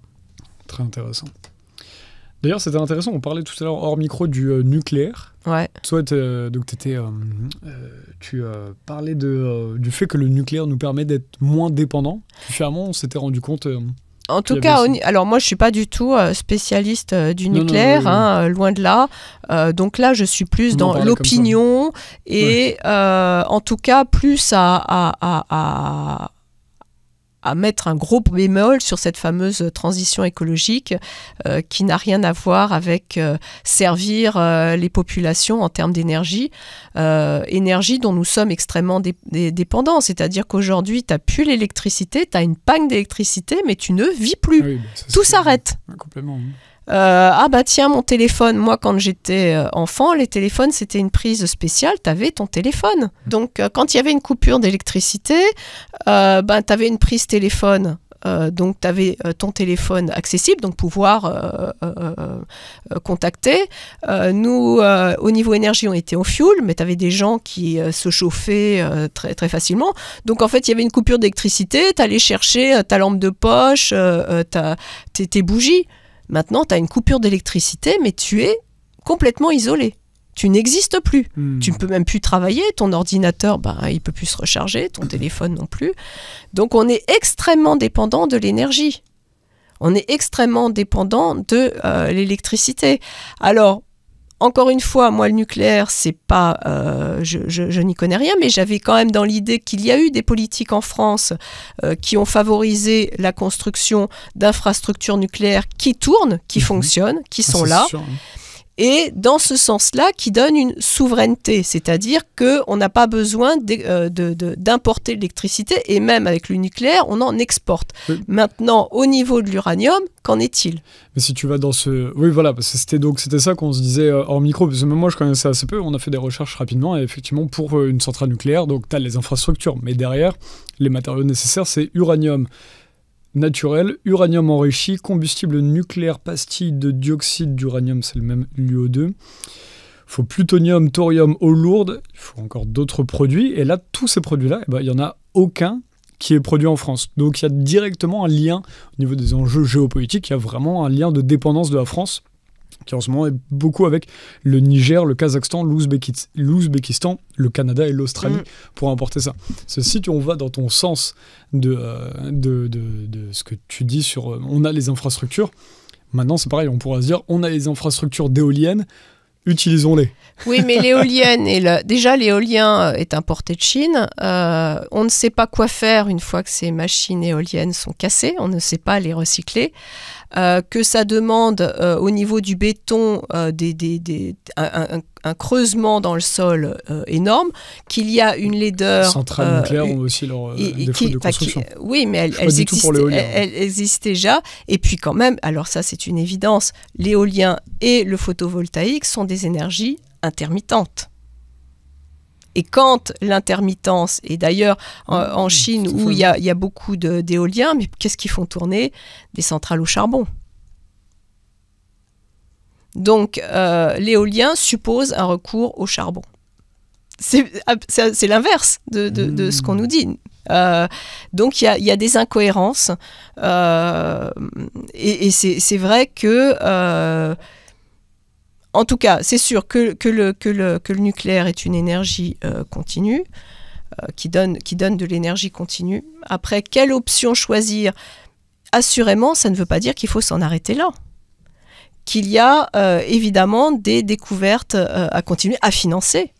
Très intéressant. D'ailleurs, c'était intéressant, on parlait tout à l'heure hors micro du nucléaire.
Ouais.
Toi, tu parlais du fait que le nucléaire nous permet d'être moins dépendants. Finalement, on s'était rendu compte...
En tout cas, alors moi je suis pas du tout spécialiste du nucléaire, loin de là. Donc là, je suis plus dans l'opinion et en tout cas plus à à mettre un gros bémol sur cette fameuse transition écologique qui n'a rien à voir avec servir les populations en termes d'énergie, énergie dont nous sommes extrêmement dépendants. C'est-à-dire qu'aujourd'hui, tu n'as plus l'électricité, tu as une panne d'électricité, mais tu ne vis plus. Oui, tout s'arrête.
Complètement.
Tiens, mon téléphone, moi quand j'étais enfant, les téléphones c'était une prise spéciale, t'avais ton téléphone. Donc quand il y avait une coupure d'électricité, t'avais une prise téléphone. Donc tu avais ton téléphone accessible, donc pouvoir contacter. Nous, au niveau énergie, on était au fioul, mais tu avais des gens qui se chauffaient très, très facilement. Donc en fait, il y avait une coupure d'électricité, tu allais chercher ta lampe de poche, tes bougies. Maintenant, tu as une coupure d'électricité, mais tu es complètement isolé. Tu n'existes plus. Tu ne peux même plus travailler. Ton ordinateur, il ne peut plus se recharger. Ton téléphone non plus. Donc, on est extrêmement dépendant de l'énergie. On est extrêmement dépendant de l'électricité. Alors, encore une fois, moi, le nucléaire, c'est pas, je n'y connais rien, mais j'avais quand même dans l'idée qu'il y a eu des politiques en France qui ont favorisé la construction d'infrastructures nucléaires qui tournent, qui fonctionnent, qui sont là. Sûr, hein. Et dans ce sens-là, qui donne une souveraineté, c'est-à-dire qu'on n'a pas besoin d'importer l'électricité, et même avec le nucléaire, on en exporte. Oui. Maintenant, au niveau de l'uranium, qu'en est-il ?
Mais si tu vas dans ce... Oui, voilà, parce que c'était ça qu'on se disait hors micro, parce que même moi, je connaissais assez peu, on a fait des recherches rapidement, et effectivement, pour une centrale nucléaire, donc tu as les infrastructures, mais derrière, les matériaux nécessaires, c'est uranium naturel, uranium enrichi, combustible nucléaire, pastille de dioxyde d'uranium, c'est le même, l'UO2. Il faut plutonium, thorium, eau lourde, il faut encore d'autres produits. Et là, tous ces produits-là, il n'y en a aucun qui est produit en France. Donc il y a directement un lien, au niveau des enjeux géopolitiques, il y a vraiment un lien de dépendance de la France, qui en ce moment est beaucoup avec le Niger, le Kazakhstan, l'Ouzbékistan, le Canada et l'Australie pour importer ça. Si on va dans ton sens de ce que tu dis sur on a les infrastructures, maintenant c'est pareil, on pourra se dire on a les infrastructures d'éoliennes, utilisons-les.
Oui, mais l'éolienne, déjà l'éolien est importé de Chine. On ne sait pas quoi faire une fois que ces machines éoliennes sont cassées. On ne sait pas les recycler. Que ça demande au niveau du béton un creusement dans le sol énorme, qu'il y a une laideur... Les
centrales nucléaires ont aussi leur défaut de construction.
Oui, mais elles existent déjà. Et puis quand même, alors ça c'est une évidence, l'éolien et le photovoltaïque sont des énergies intermittentes. Et quand l'intermittence, et d'ailleurs en Chine où il y a beaucoup d'éoliens, mais qu'est-ce qu'ils font tourner ? Des centrales au charbon. Donc l'éolien suppose un recours au charbon. C'est l'inverse de ce qu'on nous dit. Donc il y a des incohérences. Et c'est vrai que... en tout cas, c'est sûr que le nucléaire est une énergie continue, qui donne de l'énergie continue. Après, quelle option choisir ? Assurément, ça ne veut pas dire qu'il faut s'en arrêter là. Qu'il y a évidemment des découvertes à continuer, à financer,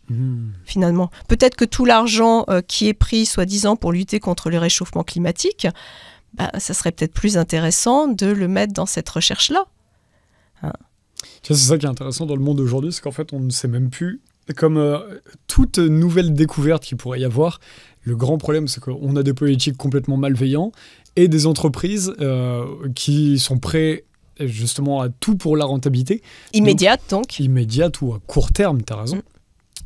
finalement. Peut-être que tout l'argent qui est pris, soi-disant, pour lutter contre le réchauffement climatique, ça serait peut-être plus intéressant de le mettre dans cette recherche-là. Hein.
C'est ça qui est intéressant dans le monde d'aujourd'hui, c'est qu'en fait, on ne sait même plus, comme toute nouvelle découverte qu'il pourrait y avoir, le grand problème, c'est qu'on a des politiques complètement malveillants et des entreprises qui sont prêtes justement à tout pour la rentabilité.
Immédiate, donc.
Immédiate ou à court terme, tu as raison.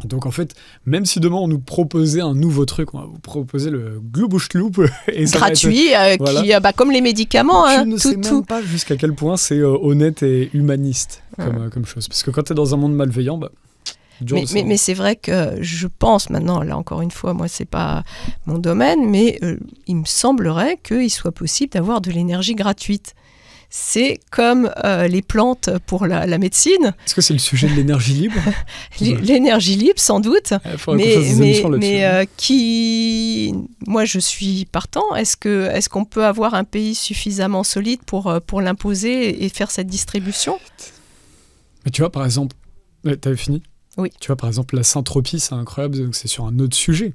Donc en fait, même si demain on nous proposait un nouveau truc, on va vous proposer le Globuschloop et ça
gratuit, voilà. Comme les médicaments.
Je ne sais même pas jusqu'à quel point c'est honnête et humaniste comme chose. Parce que quand tu es dans un monde malveillant,
mais c'est vrai que je pense maintenant, là encore une fois, moi c'est pas mon domaine, mais il me semblerait qu'il soit possible d'avoir de l'énergie gratuite. C'est comme les plantes pour la médecine.
Est-ce que c'est le sujet de l'énergie libre ?
L'énergie libre, sans doute. Mais moi, je suis partant. Est-ce qu'on peut avoir un pays suffisamment solide pour l'imposer et faire cette distribution ?
Mais tu vois, par exemple... T'avais fini ?
Oui.
Tu vois, par exemple, la Saint-Tropez, c'est incroyable, c'est sur un autre sujet,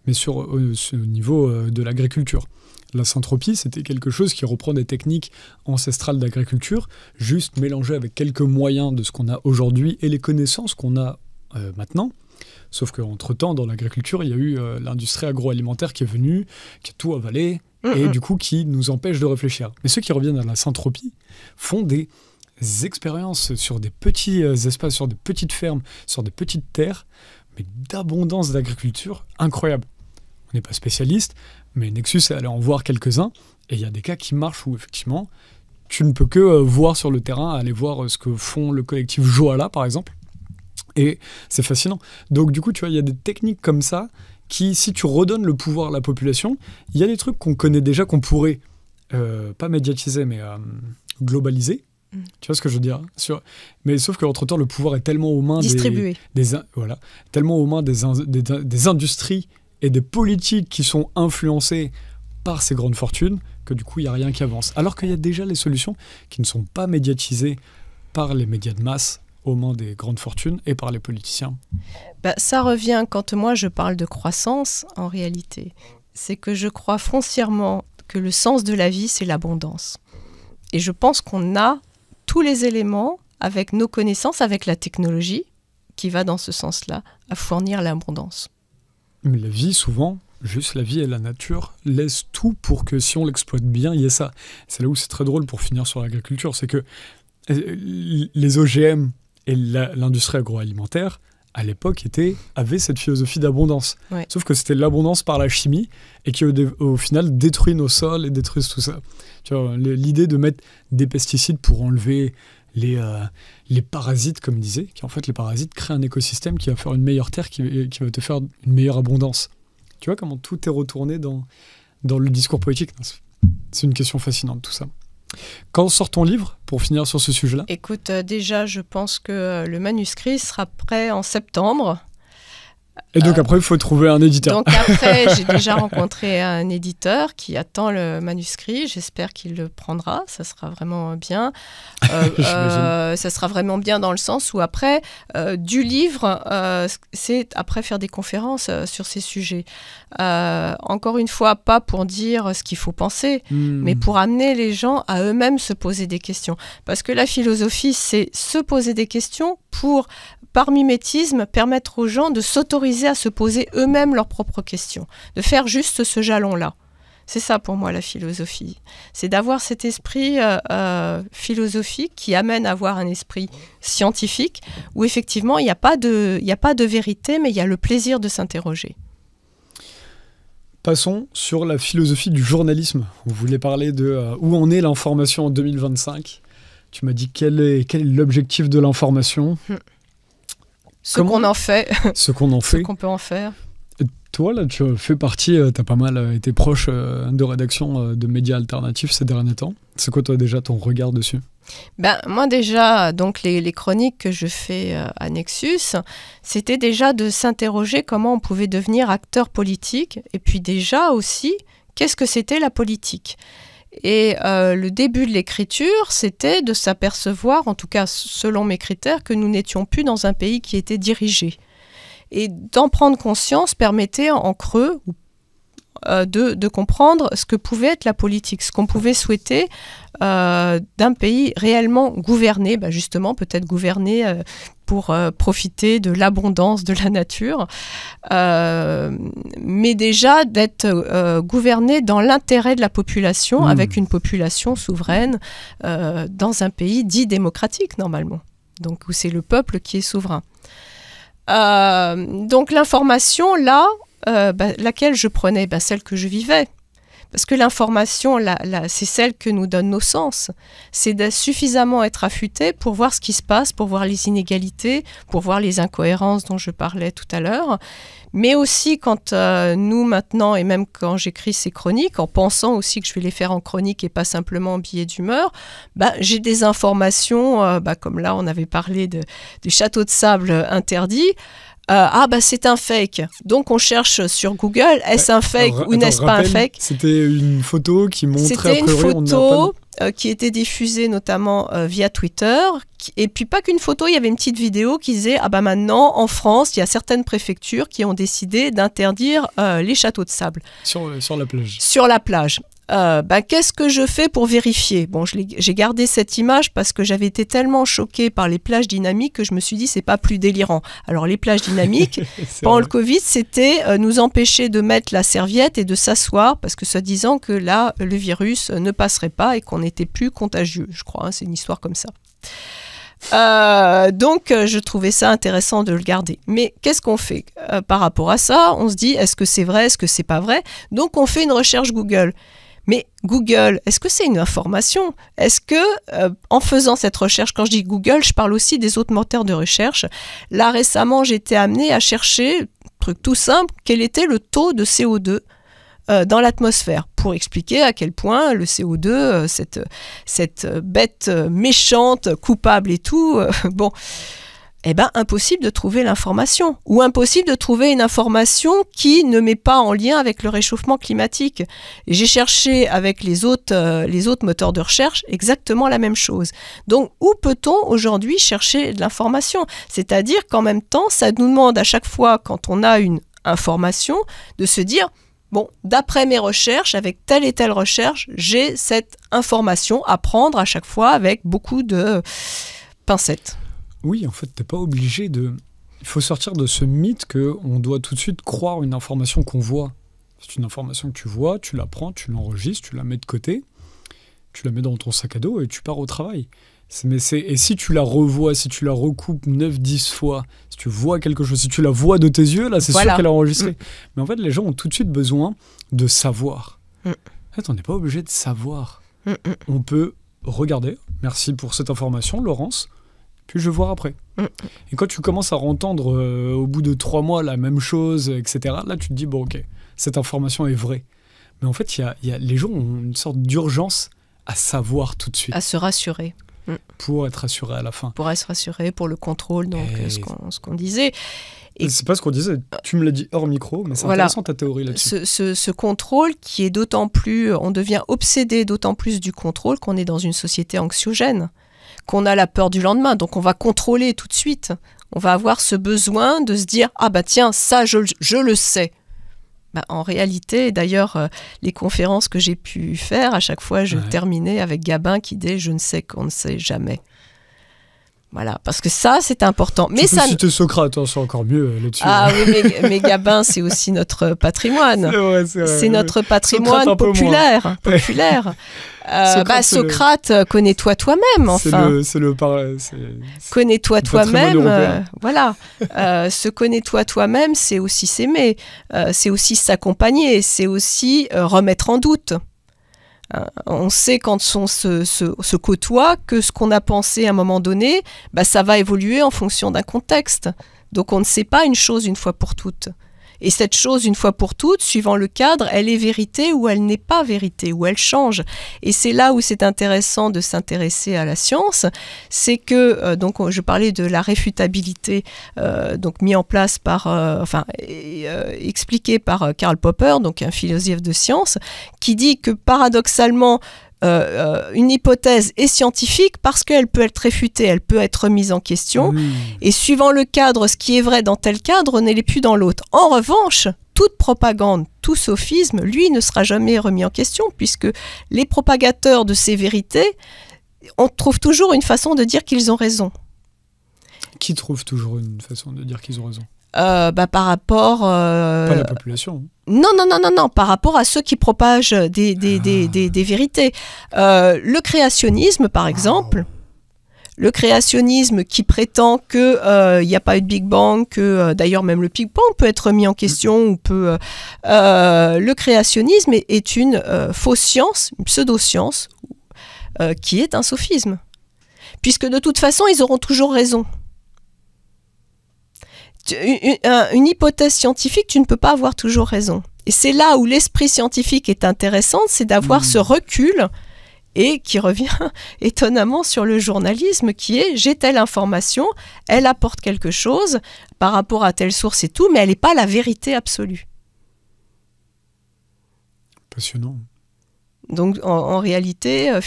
mais au niveau de l'agriculture. La syntropie, c'était quelque chose qui reprend des techniques ancestrales d'agriculture, juste mélangées avec quelques moyens de ce qu'on a aujourd'hui et les connaissances qu'on a maintenant. Sauf qu'entre-temps, dans l'agriculture, il y a eu l'industrie agroalimentaire qui est venue, qui a tout avalé, et du coup qui nous empêche de réfléchir. Mais ceux qui reviennent à la syntropie font des expériences sur des petits espaces, sur des petites fermes, sur des petites terres, mais d'abondance d'agriculture incroyable. On n'est pas spécialiste, mais Nexus est allé en voir quelques-uns, et il y a des cas qui marchent où effectivement, tu ne peux que voir sur le terrain, aller voir ce que font le collectif Joala, par exemple, et c'est fascinant. Donc du coup, tu vois, il y a des techniques comme ça qui, si tu redonnes le pouvoir à la population, il y a des trucs qu'on connaît déjà, qu'on pourrait, pas médiatiser, mais globaliser. Tu vois ce que je veux dire ? Mais sauf qu'entre-temps, le pouvoir est tellement aux mains tellement aux mains des industries et des politiques qui sont influencées par ces grandes fortunes que du coup, il n'y a rien qui avance. Alors qu'il y a déjà les solutions qui ne sont pas médiatisées par les médias de masse aux mains des grandes fortunes et par les politiciens.
Ça revient quand moi je parle de croissance, en réalité. C'est que je crois foncièrement que le sens de la vie, c'est l'abondance. Et je pense qu'on a tous les éléments, avec nos connaissances, avec la technologie, qui va dans ce sens-là, à fournir l'abondance.
Mais la vie, souvent, juste la vie et la nature laissent tout pour que si on l'exploite bien, il y ait ça. C'est là où c'est très drôle pour finir sur l'agriculture, c'est que les OGM et l'industrie agroalimentaire, à l'époque, avaient cette philosophie d'abondance. Ouais. Sauf que c'était l'abondance par la chimie et qui, au final, détruit nos sols et détruisent tout ça. Tu vois, l'idée de mettre des pesticides pour enlever les parasites, comme disait, qui en fait, les parasites créent un écosystème qui va faire une meilleure terre, qui va te faire une meilleure abondance. Tu vois comment tout est retourné dans le discours poétique. C'est une question fascinante, tout ça. Quand sort ton livre, pour finir sur ce sujet-là ?
Écoute, déjà, je pense que le manuscrit sera prêt en septembre.
Et donc après, il faut trouver un éditeur.
Donc après, j'ai déjà rencontré un éditeur qui attend le manuscrit. J'espère qu'il le prendra. Ça sera vraiment bien. Ça sera vraiment bien dans le sens où après, du livre, c'est après faire des conférences sur ces sujets. Encore une fois, pas pour dire ce qu'il faut penser, mais pour amener les gens à eux-mêmes se poser des questions. Parce que la philosophie, c'est se poser des questions pour, par mimétisme, permettre aux gens de s'autoriser à se poser eux-mêmes leurs propres questions, de faire juste ce jalon-là. C'est ça pour moi la philosophie. C'est d'avoir cet esprit philosophique qui amène à avoir un esprit scientifique où effectivement il n'y a pas de vérité, mais il y a le plaisir de s'interroger.
Passons sur la philosophie du journalisme. Vous voulez parler de où en est l'information en 2025. Tu m'as dit quel est l'objectif de l'information.
Ce qu'on en fait.
Ce qu'on en fait.
Ce qu'on peut en faire.
Et toi, là, tu fais partie, tu as pas mal été proche de rédaction de médias alternatifs ces derniers temps. C'est quoi, toi, déjà, ton regard dessus ?
Moi, déjà, donc les chroniques que je fais à Nexus, c'était déjà de s'interroger comment on pouvait devenir acteur politique. Et puis déjà aussi, qu'est-ce que c'était la politique ? Et le début de l'écriture, c'était de s'apercevoir, en tout cas selon mes critères, que nous n'étions plus dans un pays qui était dirigé. Et d'en prendre conscience permettait en creux de comprendre ce que pouvait être la politique, ce qu'on pouvait souhaiter d'un pays réellement gouverné, justement peut-être gouverné pour profiter de l'abondance de la nature, mais déjà d'être gouverné dans l'intérêt de la population, avec une population souveraine dans un pays dit démocratique normalement, donc où c'est le peuple qui est souverain. Donc l'information là, laquelle je prenais, celle que je vivais. Parce que l'information, c'est celle que nous donnent nos sens. C'est de suffisamment être affûté pour voir ce qui se passe, pour voir les inégalités, pour voir les incohérences dont je parlais tout à l'heure. Mais aussi quand nous maintenant, et même quand j'écris ces chroniques, en pensant aussi que je vais les faire en chronique et pas simplement en billet d'humeur, j'ai des informations, comme là on avait parlé du château de sable interdit. C'est un fake. Donc on cherche sur Google, est-ce un fake ou n'est-ce pas un fake ?
C'était une photo qui montrait...
C'était une photo qui était diffusée notamment via Twitter, Et puis pas qu'une photo, il y avait une petite vidéo qui disait ah bah maintenant en France il y a certaines préfectures qui ont décidé d'interdire les châteaux de sable
sur la plage.
Sur la plage. Qu'est-ce que je fais pour vérifier? Bon, j'ai gardé cette image parce que j'avais été tellement choquée par les plages dynamiques que je me suis dit c'est pas plus délirant. Alors les plages dynamiques, pendant le Covid, c'était nous empêcher de mettre la serviette et de s'asseoir parce que soi-disant que là le virus ne passerait pas et qu'on n'était plus contagieux. Je crois, c'est une histoire comme ça. Donc je trouvais ça intéressant de le garder. Mais qu'est-ce qu'on fait par rapport à ça? On se dit est-ce que c'est vrai, est-ce que c'est pas vrai? Donc on fait une recherche Google. Mais Google, est-ce que c'est une information? Est-ce que, en faisant cette recherche, quand je dis Google, je parle aussi des autres moteurs de recherche. Là, récemment, j'ai été amenée à chercher, truc tout simple, quel était le taux de CO2 dans l'atmosphère, pour expliquer à quel point le CO2, cette bête méchante, coupable et tout, impossible de trouver l'information, ou impossible de trouver une information qui ne met pas en lien avec le réchauffement climatique. Et j'ai cherché avec les autres moteurs de recherche exactement la même chose. Donc, où peut-on aujourd'hui chercher de l'information? C'est-à-dire qu'en même temps, ça nous demande à chaque fois, quand on a une information, de se dire, bon, d'après mes recherches, avec telle et telle recherche, j'ai cette information à prendre à chaque fois avec beaucoup de pincettes.
Oui, en fait, t'es pas obligé de... Il faut sortir de ce mythe qu'on doit tout de suite croire une information qu'on voit. C'est une information que tu vois, tu la prends, tu l'enregistres, tu la mets de côté, tu la mets dans ton sac à dos et tu pars au travail. Et si tu la revois, si tu la recoupes 9-10 fois, si tu vois quelque chose, si tu la vois de tes yeux, là, c'est sûr qu'elle est enregistrée. Mais en fait, les gens ont tout de suite besoin de savoir. En fait, on n'est pas obligé de savoir. On peut regarder. Merci pour cette information, Laurence. Puis je vais voir après. Et quand tu commences à entendre au bout de 3 mois la même chose, etc., là tu te dis, bon ok, cette information est vraie. Mais en fait, les gens ont une sorte d'urgence à savoir tout de suite.
À se rassurer.
Pour être rassuré à la fin.
Pour être rassuré, pour le contrôle, donc ce qu'on disait.
Et c'est pas ce qu'on disait, tu me l'as dit hors micro, mais c'est intéressant ta théorie là-dessus.
Ce contrôle qui est d'autant plus, on devient obsédé d'autant plus du contrôle qu'on est dans une société anxiogène, qu'on a la peur du lendemain, donc on va contrôler tout de suite. On va avoir ce besoin de se dire « Ah bah tiens, ça je le sais ». En réalité, d'ailleurs, les conférences que j'ai pu faire, à chaque fois je terminais avec Gabin qui dit « Je ne sais qu'on ne sait jamais ». Voilà, parce que ça, c'est important. Mais
tu peux citer Socrate, c'est encore mieux là-dessus.
Ah oui, mais Gabin, c'est aussi notre patrimoine.
C'est vrai.
C'est notre patrimoine populaire. Socrate, connais-toi toi-même, enfin. Connais-toi toi-même, voilà. Se connais-toi toi-même, c'est aussi s'aimer, c'est aussi s'accompagner, c'est aussi remettre en doute. On sait quand on se côtoie que ce qu'on a pensé à un moment donné, ça va évoluer en fonction d'un contexte. Donc on ne sait pas une chose une fois pour toutes. Et cette chose, une fois pour toutes, suivant le cadre, elle est vérité ou elle n'est pas vérité, ou elle change. Et c'est là où c'est intéressant de s'intéresser à la science, c'est que, donc je parlais de la réfutabilité, donc mis en place par, expliqué par Karl Popper, donc un philosophe de science, qui dit que paradoxalement, une hypothèse est scientifique parce qu'elle peut être réfutée, elle peut être remise en question, et suivant le cadre, ce qui est vrai dans tel cadre n'est plus dans l'autre. En revanche, toute propagande, tout sophisme, lui, ne sera jamais remis en question, puisque les propagateurs de ces vérités, on trouve toujours une façon de dire qu'ils ont raison.
Qui trouve toujours une façon de dire qu'ils ont raison?
Par rapport...
Pas la population.
Non, par rapport à ceux qui propagent des vérités. Le créationnisme, par exemple, le créationnisme qui prétend qu'il n'y a pas eu de Big Bang, que d'ailleurs même le Big Bang peut être mis en question, le créationnisme est une fausse science, une pseudo-science, qui est un sophisme. Puisque de toute façon, ils auront toujours raison. Une hypothèse scientifique, tu ne peux pas avoir toujours raison. Et c'est là où l'esprit scientifique est intéressant, c'est d'avoir ce recul et qui revient étonnamment sur le journalisme qui est « j'ai telle information, elle apporte quelque chose par rapport à telle source et tout, mais elle n'est pas la vérité absolue ».
Passionnant.
Donc en réalité,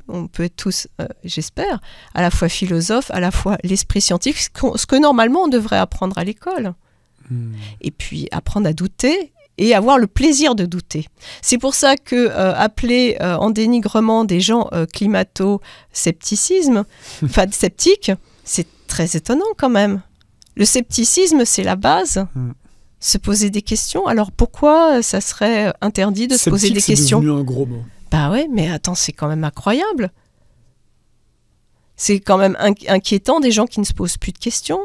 on peut être tous, j'espère, à la fois philosophes, à la fois l'esprit scientifique, ce que normalement on devrait apprendre à l'école. Et puis apprendre à douter et avoir le plaisir de douter. C'est pour ça que appeler en dénigrement des gens climato-sceptiques, c'est très étonnant quand même. Le scepticisme, c'est la base. Se poser des questions. Alors pourquoi ça serait interdit de se poser des questions ?
C'est devenu un gros mot.
Bah ouais, mais attends, c'est quand même incroyable. C'est quand même inquiétant des gens qui ne se posent plus de questions.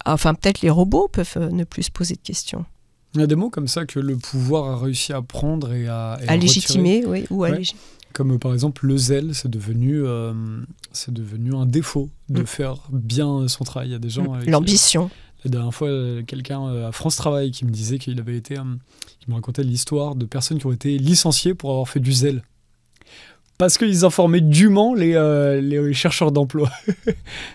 Enfin, peut-être les robots peuvent ne plus se poser de questions.
Il y a des mots comme ça que le pouvoir a réussi à prendre et à
légitimer, oui, ou à légitimer.
Comme par exemple le zèle, c'est devenu un défaut de faire bien son travail. Il y a des gens
l'ambition.
La dernière fois, quelqu'un à France Travail qui me disait qu'il avait été, il me racontait l'histoire de personnes qui ont été licenciées pour avoir fait du zèle. Parce qu'ils informaient dûment les chercheurs d'emploi.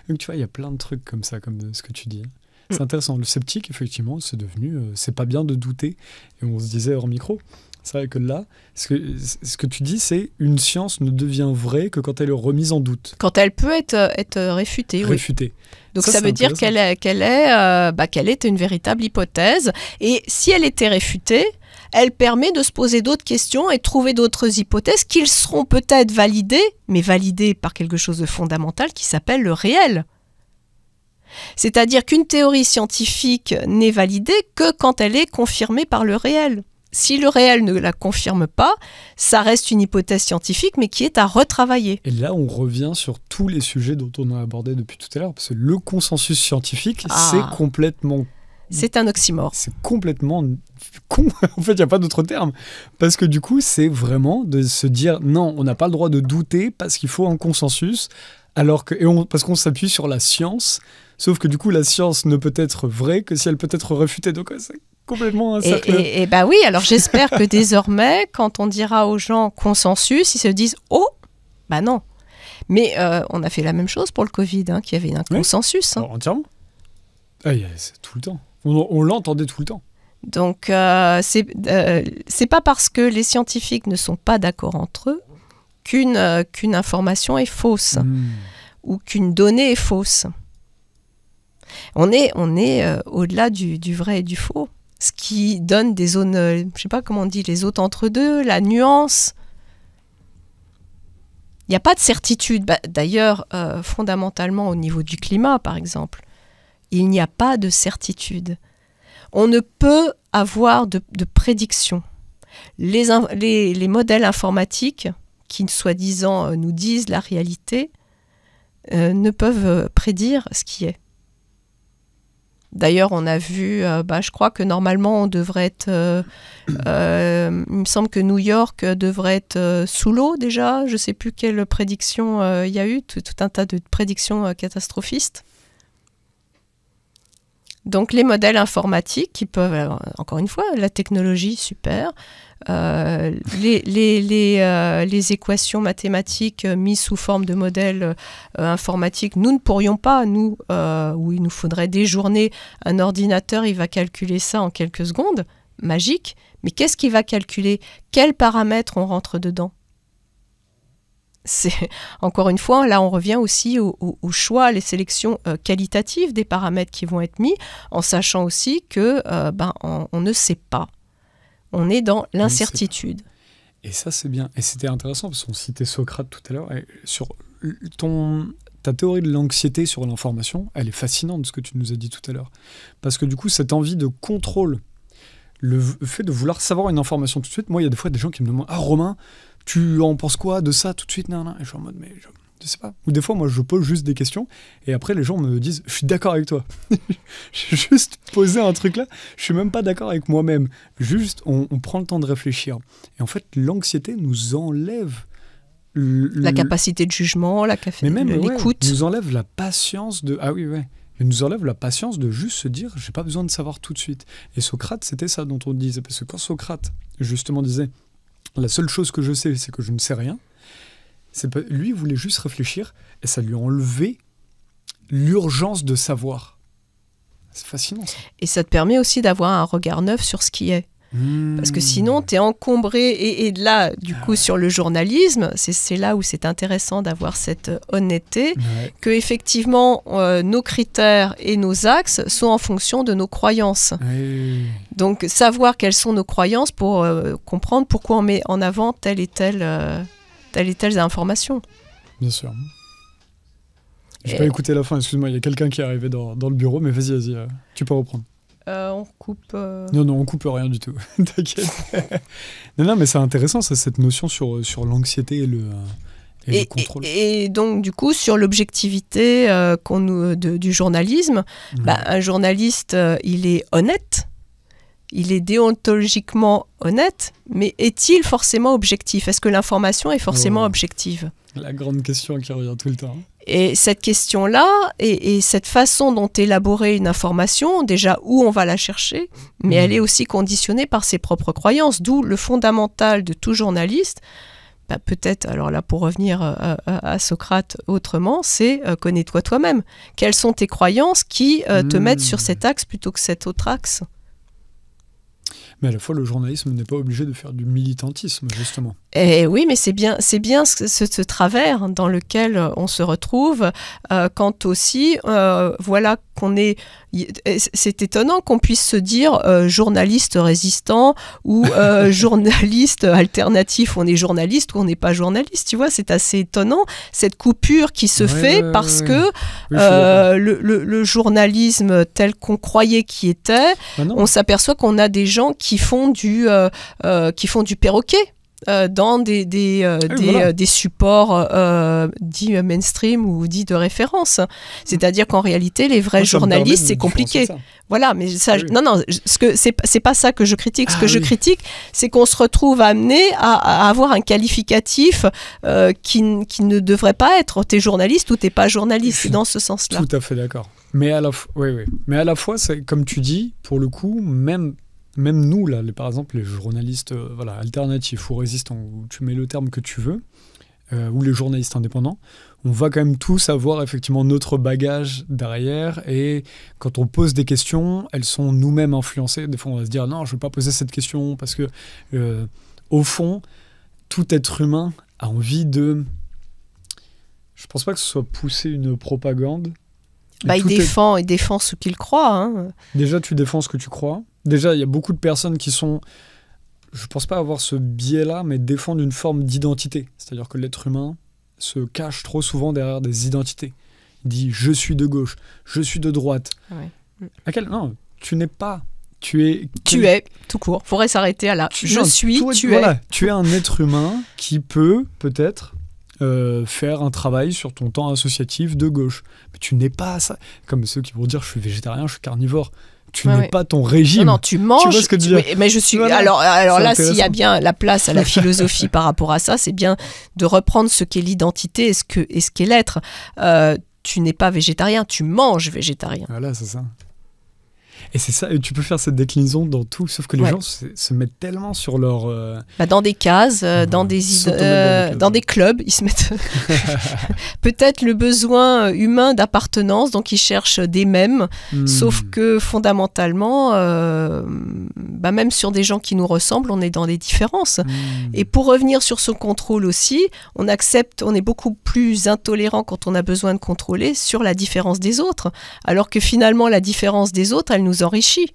Donc tu vois, il y a plein de trucs comme ça, comme ce que tu dis. C'est intéressant. Le sceptique, effectivement, c'est devenu... c'est pas bien de douter. Et on se disait hors micro, c'est vrai que là, ce que tu dis, c'est une science ne devient vraie que quand elle est remise en doute.
Quand elle peut être réfutée, oui.
Réfutée.
Donc ça veut dire qu'elle est une véritable hypothèse. Et si elle était réfutée, elle permet de se poser d'autres questions et de trouver d'autres hypothèses qui seront peut-être validées, mais validées par quelque chose de fondamental qui s'appelle le réel. C'est-à-dire qu'une théorie scientifique n'est validée que quand elle est confirmée par le réel. Si le réel ne la confirme pas, ça reste une hypothèse scientifique, mais qui est à retravailler.
Et là, on revient sur tous les sujets dont on a abordé depuis tout à l'heure, parce que le consensus scientifique, c'est complètement...
C'est un oxymore.
C'est complètement con. En fait, il n'y a pas d'autre terme. Parce que du coup, c'est vraiment de se dire, non, on n'a pas le droit de douter parce qu'il faut un consensus, parce qu'on s'appuie sur la science. Sauf que du coup, la science ne peut être vraie que si elle peut être réfutée. Donc, c'est complètement un cercle.
Et bah oui, alors j'espère que désormais, quand on dira aux gens consensus, ils se disent « Oh, bah non ». Mais on a fait la même chose pour le Covid, qu'il y avait un consensus.
Alors, entièrement. C'est tout le temps. On l'entendait tout le temps.
Donc, c'est pas parce que les scientifiques ne sont pas d'accord entre eux qu'une information est fausse ou qu'une donnée est fausse. On est au-delà du vrai et du faux. Ce qui donne des zones, je sais pas comment on dit, les autres entre deux, la nuance. Il n'y a pas de certitude. D'ailleurs, fondamentalement, au niveau du climat, par exemple, il n'y a pas de certitude. On ne peut avoir de prédiction. Les modèles informatiques, qui soi-disant nous disent la réalité, ne peuvent prédire ce qui est. D'ailleurs, on a vu, je crois que normalement, on devrait être... il me semble que New York devrait être sous l'eau déjà. Je ne sais plus quelle prédiction il y a eu, tout un tas de prédictions catastrophistes. Donc, les modèles informatiques qui peuvent... encore une fois, la technologie, super. Les équations mathématiques mises sous forme de modèles informatiques, nous ne pourrions pas, où il nous faudrait des journées, un ordinateur, il va calculer ça en quelques secondes, magique, mais qu'est-ce qu'il va calculer ? Quels paramètres on rentre dedans ? Encore une fois, là on revient aussi au choix, les sélections qualitatives des paramètres qui vont être mis, en sachant aussi que on ne sait pas. On est dans l'incertitude.
Et ça, c'est bien. Et c'était intéressant, parce qu'on citait Socrate tout à l'heure. Sur ta théorie de l'anxiété sur l'information, elle est fascinante, ce que tu nous as dit tout à l'heure. Parce que du coup, cette envie de contrôle, le fait de vouloir savoir une information tout de suite, moi, il y a des fois des gens qui me demandent « Ah, Romain, tu en penses quoi de ça tout de suite ?» Et je suis en mode « Mais je sais pas. » Ou des fois, moi, je pose juste des questions, et après, les gens me disent « Je suis d'accord avec toi. » J'ai juste posé un truc là, je suis même pas d'accord avec moi-même. Juste, on prend le temps de réfléchir. Et en fait, l'anxiété nous enlève...
la capacité de jugement, l'écoute.
Nous enlève la patience de... Ah oui, ouais. Elle nous enlève la patience de juste se dire « J'ai pas besoin de savoir tout de suite. » Et Socrate, c'était ça dont on disait. Parce que quand Socrate, justement, disait « La seule chose que je sais, c'est que je ne sais rien », lui, il voulait juste réfléchir, et ça lui a enlevé l'urgence de savoir. C'est fascinant, ça.
Et ça te permet aussi d'avoir un regard neuf sur ce qui est. Parce que sinon, tu es encombré. Et là, du coup, sur le journalisme, c'est là où c'est intéressant d'avoir cette honnêteté, que effectivement, nos critères et nos axes sont en fonction de nos croyances. Donc, savoir quelles sont nos croyances pour comprendre pourquoi on met en avant telle et telle information.
Bien sûr. Je n'ai pas écouté la fin, excuse-moi, il y a quelqu'un qui est arrivé dans le bureau, mais vas-y, tu peux reprendre.
On coupe...
Non, on coupe rien du tout. T'inquiète. non, mais c'est intéressant, cette notion sur l'anxiété et le contrôle.
Et donc, du coup, sur l'objectivité du journalisme, un journaliste, il est honnête, il est déontologiquement honnête, mais est-il forcément objectif? Est-ce que l'information est forcément objective?
La grande question qui revient tout le temps.
Et cette question-là, et cette façon dont élaborer une information, déjà où on va la chercher, mais elle est aussi conditionnée par ses propres croyances, d'où le fondamental de tout journaliste, peut-être, alors là pour revenir à Socrate autrement, c'est connais-toi toi-même. Quelles sont tes croyances qui te mettent sur cet axe plutôt que cet autre axe?
Mais à la fois, le journalisme n'est pas obligé de faire du militantisme, justement.
Et oui, mais c'est bien ce travers dans lequel on se retrouve quand aussi, voilà qu'on est... C'est étonnant qu'on puisse se dire journaliste résistant ou journaliste alternatif. On est journaliste ou on n'est pas journaliste, tu vois, c'est assez étonnant, cette coupure qui se fait parce que le journalisme tel qu'on croyait qu'il était, on s'aperçoit qu'on a des gens qui font du perroquet. Dans des supports dits mainstream ou dits de référence. C'est-à-dire qu'en réalité, les vrais journalistes, c'est compliqué. Voilà, mais ça, non, c'est pas ça que je critique. Ce que je critique, c'est qu'on se retrouve amené à avoir un qualificatif qui ne devrait pas être t'es journaliste ou t'es pas journaliste. C'est dans ce sens-là.
Tout à fait d'accord. Mais à la fois, c'est, comme tu dis, pour le coup, même nous, là, par exemple, les journalistes alternatifs ou résistants, ou tu mets le terme que tu veux, ou les journalistes indépendants, on va quand même tous avoir effectivement notre bagage derrière, et quand on pose des questions, elles sont nous-mêmes influencées. Des fois, on va se dire « Non, je ne veux pas poser cette question » parce que, au fond, tout être humain a envie de... Je ne pense pas que ce soit pousser une propagande.
Il défend ce qu'il croit. Hein.
Déjà, tu défends ce que tu crois. Déjà, il y a beaucoup de personnes qui sont, je ne pense pas avoir ce biais-là, mais défendent une forme d'identité. C'est-à-dire que l'être humain se cache trop souvent derrière des identités. Il dit « je suis de gauche »,« je suis de droite ». Non, tu n'es pas. Tu es,
tout court. Il faudrait s'arrêter à là. Tu
es un être humain qui peut, peut-être, faire un travail sur ton temps associatif de gauche. Mais tu n'es pas ça. Comme ceux qui vont dire « je suis végétarien, je suis carnivore ». Tu n'es pas ton régime.
Non, tu manges.
Tu vois ce que je veux dire.
Mais je suis. Voilà. Alors là, s'il y a bien la place à la philosophie par rapport à ça, c'est bien de reprendre ce qu'est l'identité et ce qu'est l'être. Tu n'es pas végétarien, tu manges végétarien.
Voilà, c'est ça. Et c'est ça, et tu peux faire cette déclinaison dans tout, sauf que les gens se mettent tellement sur leur...
dans des cases, dans des clubs, ils se mettent... Peut-être le besoin humain d'appartenance, donc ils cherchent des mêmes, sauf que fondamentalement, même sur des gens qui nous ressemblent, on est dans des différences. Et pour revenir sur ce contrôle aussi, on est beaucoup plus intolérant quand on a besoin de contrôler sur la différence des autres, alors que finalement la différence des autres, elle nous enrichit.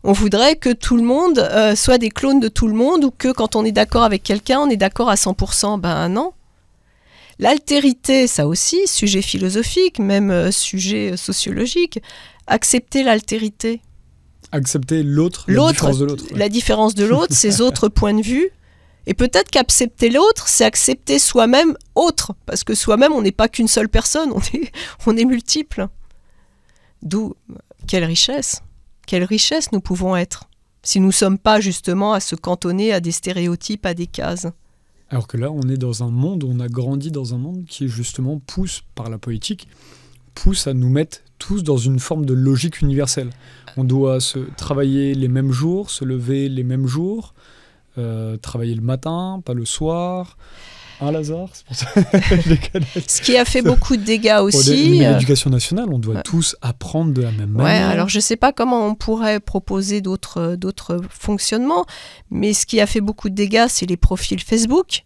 On voudrait que tout le monde soit des clones de tout le monde, ou que quand on est d'accord avec quelqu'un, on est d'accord à 100%. Ben non. L'altérité, ça aussi, sujet philosophique, même sujet sociologique. Accepter l'altérité.
Accepter l'autre, la différence de l'autre. Ouais.
La différence de l'autre, ses autres points de vue. Et peut-être qu'accepter l'autre, c'est accepter soi-même autre. Parce que soi-même, on n'est pas qu'une seule personne, on est multiples. D'où... Quelle richesse nous pouvons être, si nous ne sommes pas justement à se cantonner à des stéréotypes, à des cases.
Alors que là, on est dans un monde, on a grandi dans un monde qui justement pousse, par la poétique, pousse à nous mettre tous dans une forme de logique universelle. On doit se travailler les mêmes jours, se lever les mêmes jours, travailler le matin, pas le soir. un Lazare, c'est pour ça que je les connais.
Ce qui a fait beaucoup de dégâts aussi.
L'éducation nationale, on doit tous apprendre de la même manière.
Alors je ne sais pas comment on pourrait proposer d'autres fonctionnements, mais ce qui a fait beaucoup de dégâts, c'est les profils Facebook.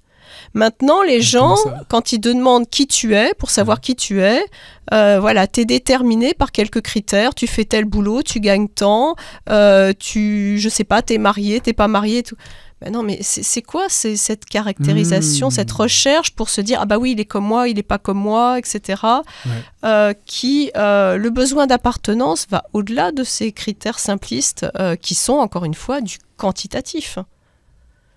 Maintenant, les gens, quand ils demandent qui tu es, pour savoir qui tu es, voilà, tu es déterminé par quelques critères. Tu fais tel boulot, tu gagnes tant, je sais pas, tu es marié, tu n'es pas marié, tout. Ben non, mais c'est quoi cette caractérisation, cette recherche pour se dire ah bah oui, il est comme moi, il n'est pas comme moi, etc. Le besoin d'appartenance va au-delà de ces critères simplistes qui sont, encore une fois, du quantitatif.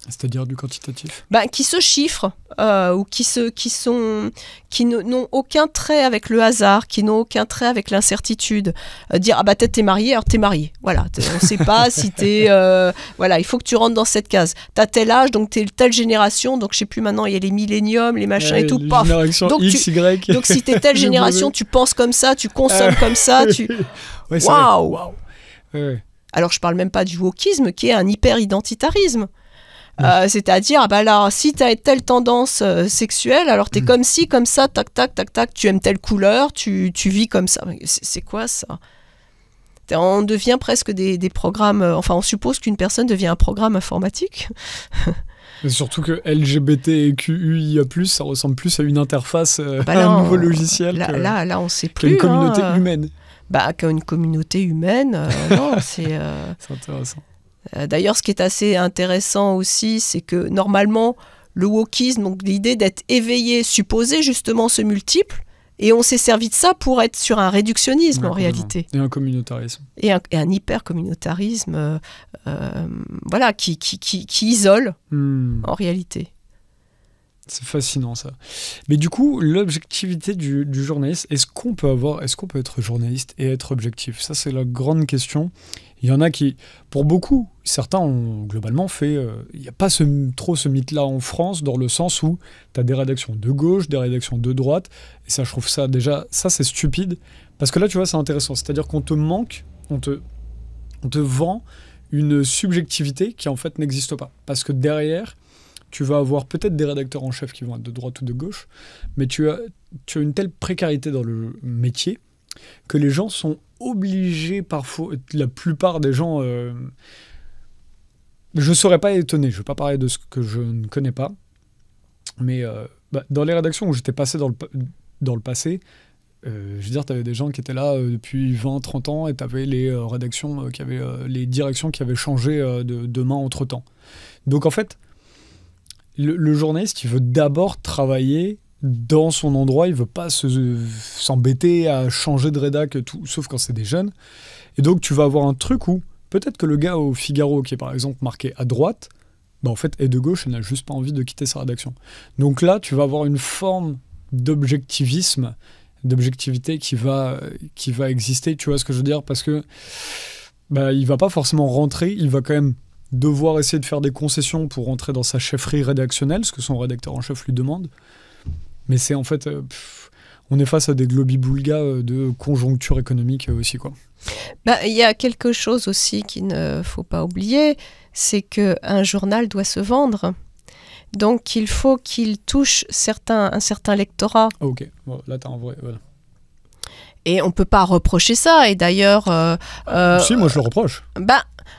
C'est-à-dire du quantitatif ?
Qui se chiffrent ou qui n'ont aucun trait avec le hasard, qui n'ont aucun trait avec l'incertitude. Dire ah bah t'es marié, alors t'es marié. Voilà, on ne sait pas si t'es voilà, il faut que tu rentres dans cette case. T'as tel âge, donc t'es telle génération, donc je sais plus maintenant, il y a les milléniums, les machins et tout. Paf.
Donc X, Y.
Donc si t'es telle génération, tu penses comme ça, tu consommes comme ça, waouh.
Ouais.
Alors je parle même pas du wokisme qui est un hyper-identitarisme. C'est-à-dire, ah bah là, si tu as telle tendance sexuelle, alors tu es comme ci, comme ça, tac, tac, tac, tac, tu aimes telle couleur, tu vis comme ça. C'est quoi ça ? On devient presque des programmes, enfin on suppose qu'une personne devient un programme informatique.
Et surtout que LGBTQIA+, ça ressemble plus à une interface, à un nouveau logiciel.
Là, on sait plus.
Qu'une communauté humaine.
Qu'une communauté humaine, non, c'est...
C'est intéressant.
D'ailleurs, ce qui est assez intéressant aussi, c'est que normalement, le wokisme, donc l'idée d'être éveillé, supposé justement se multiple, et on s'est servi de ça pour être sur un réductionnisme en réalité.
Et un communautarisme.
Et un hyper-communautarisme voilà, qui isole en réalité.
C'est fascinant ça. Mais du coup, l'objectivité du journaliste, est-ce qu'on peut être journaliste et être objectif ? Ça, c'est la grande question. Il y en a qui, pour beaucoup, certains ont globalement fait... Il n'y a pas trop ce mythe-là en France, dans le sens où tu as des rédactions de gauche, des rédactions de droite, et ça, je trouve ça déjà... Ça, c'est stupide, parce que là, tu vois, c'est intéressant. C'est-à-dire qu'on te manque, on te vend une subjectivité qui, en fait, n'existe pas. Parce que derrière, tu vas avoir peut-être des rédacteurs en chef qui vont être de droite ou de gauche, mais tu as une telle précarité dans le métier que les gens sont obligés parfois, la plupart des gens, je ne serais pas étonné, je ne vais pas parler de ce que je ne connais pas, mais dans les rédactions où j'étais passé dans le passé, je veux dire, tu avais des gens qui étaient là depuis 20-30 ans et tu avais les rédactions, les directions qui avaient changé de main entre-temps. Donc en fait, le journaliste, il veut d'abord travailler dans son endroit, il veut pas s'embêter à changer de rédac, tout, sauf quand c'est des jeunes. Et donc tu vas avoir un truc où peut-être que le gars au Figaro, qui est par exemple marqué à droite, en fait est de gauche et n'a juste pas envie de quitter sa rédaction. Donc là, tu vas avoir une forme d'objectivisme, d'objectivité qui va exister, tu vois ce que je veux dire, parce que il va pas forcément rentrer, il va quand même devoir essayer de faire des concessions pour rentrer dans sa chefferie rédactionnelle, ce que son rédacteur en chef lui demande. Mais c'est en fait, on est face à des globi-boulgas de conjoncture économique aussi, quoi.
Il y a quelque chose aussi qu'il ne faut pas oublier, c'est qu'un journal doit se vendre. Donc il faut qu'il touche un certain lectorat.
Ok, bon, là t'as un vrai... Voilà.
Et on ne peut pas reprocher ça. Et d'ailleurs...
si, moi je le reproche.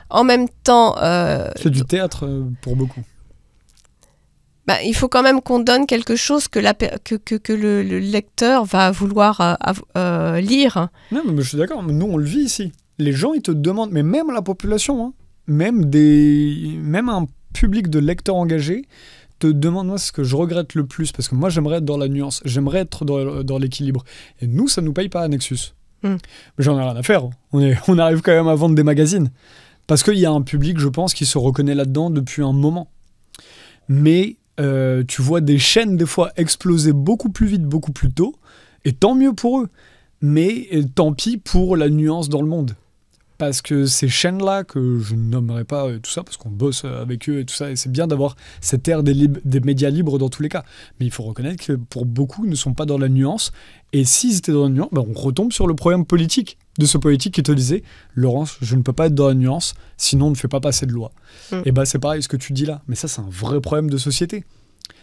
En même temps...
c'est du théâtre pour beaucoup.
Il faut quand même qu'on donne quelque chose que le lecteur va vouloir lire.
Non, mais je suis d'accord. Nous, on le vit ici. Les gens, ils te demandent, mais même la population, hein, même un public de lecteurs engagés, te demande, moi, ce que je regrette le plus, parce que moi, j'aimerais être dans la nuance, j'aimerais être dans l'équilibre. Et nous, ça nous paye pas à Nexus. Mais j'en ai rien à faire. On arrive quand même à vendre des magazines. Parce qu'il y a un public, je pense, qui se reconnaît là-dedans depuis un moment. Mais... tu vois des chaînes des fois exploser beaucoup plus vite, beaucoup plus tôt, et tant mieux pour eux. Mais tant pis pour la nuance dans le monde. Parce que ces chaînes-là, que je ne nommerai pas tout ça, parce qu'on bosse avec eux et tout ça, et c'est bien d'avoir cette ère des médias libres dans tous les cas. Mais il faut reconnaître que pour beaucoup, ils ne sont pas dans la nuance. Et s'ils étaient dans la nuance, on retombe sur le problème politique de ce politique qui te disait « Laurence, je ne peux pas être dans la nuance, sinon on ne fait pas passer de loi. » Et c'est pareil ce que tu dis là. Mais ça, c'est un vrai problème de société.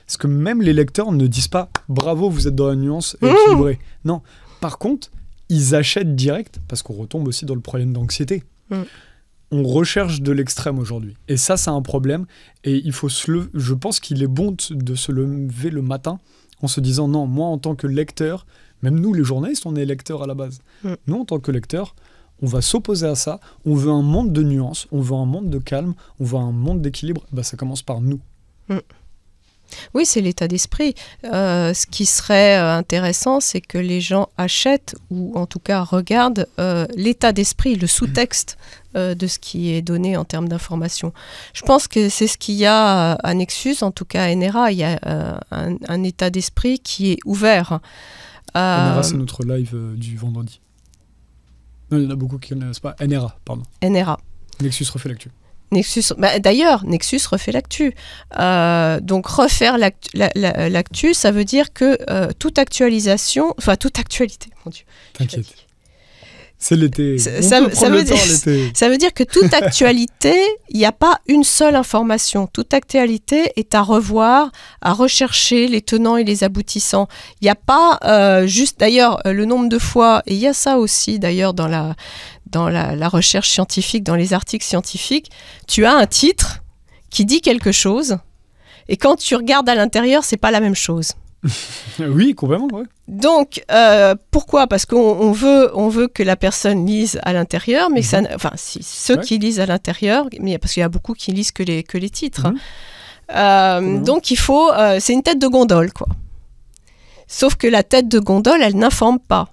Parce que même les lecteurs ne disent pas « Bravo, vous êtes dans la nuance équilibrée ». Non. Par contre, ils achètent direct, parce qu'on retombe aussi dans le problème d'anxiété. On recherche de l'extrême aujourd'hui. Et ça, c'est un problème. Et il faut je pense qu'il est bon de se lever le matin en se disant « Non, moi, en tant que lecteur, même nous, les journalistes, on est lecteurs à la base. Nous, en tant que lecteurs, on va s'opposer à ça. On veut un monde de nuances, on veut un monde de calme, on veut un monde d'équilibre. Ben, ça commence par nous. »
Oui, c'est l'état d'esprit. Ce qui serait intéressant, c'est que les gens achètent, ou en tout cas regardent, l'état d'esprit, le sous-texte de ce qui est donné en termes d'information. Je pense que c'est ce qu'il y a à Nexus, en tout cas à NRA. Il y a un état d'esprit qui est ouvert.
NRA, c'est notre live du vendredi. Non, il y en a beaucoup qui ne connaissent pas. NRA, pardon.
NRA.
Nexus refait l'actu.
D'ailleurs, Nexus refait l'actu. Donc, refaire l'actu, ça veut dire que toute actualisation, enfin, toute actualité, mon Dieu.
T'inquiète. C'est l'été.
Ça veut dire que toute actualité, il n'y a pas une seule information. Toute actualité est à revoir, à rechercher les tenants et les aboutissants. Il n'y a pas juste, d'ailleurs, le nombre de fois, et il y a ça aussi, d'ailleurs, dans la recherche scientifique, dans les articles scientifiques, tu as un titre qui dit quelque chose, et quand tu regardes à l'intérieur, c'est pas la même chose.
Oui, complètement, ouais.
Donc, pourquoi ? Parce qu'on veut que la personne lise à l'intérieur, mais ceux qui lisent à l'intérieur, mais parce qu'il y a beaucoup qui lisent que les titres. Donc, il faut... c'est une tête de gondole, quoi. Sauf que la tête de gondole, elle n'informe pas.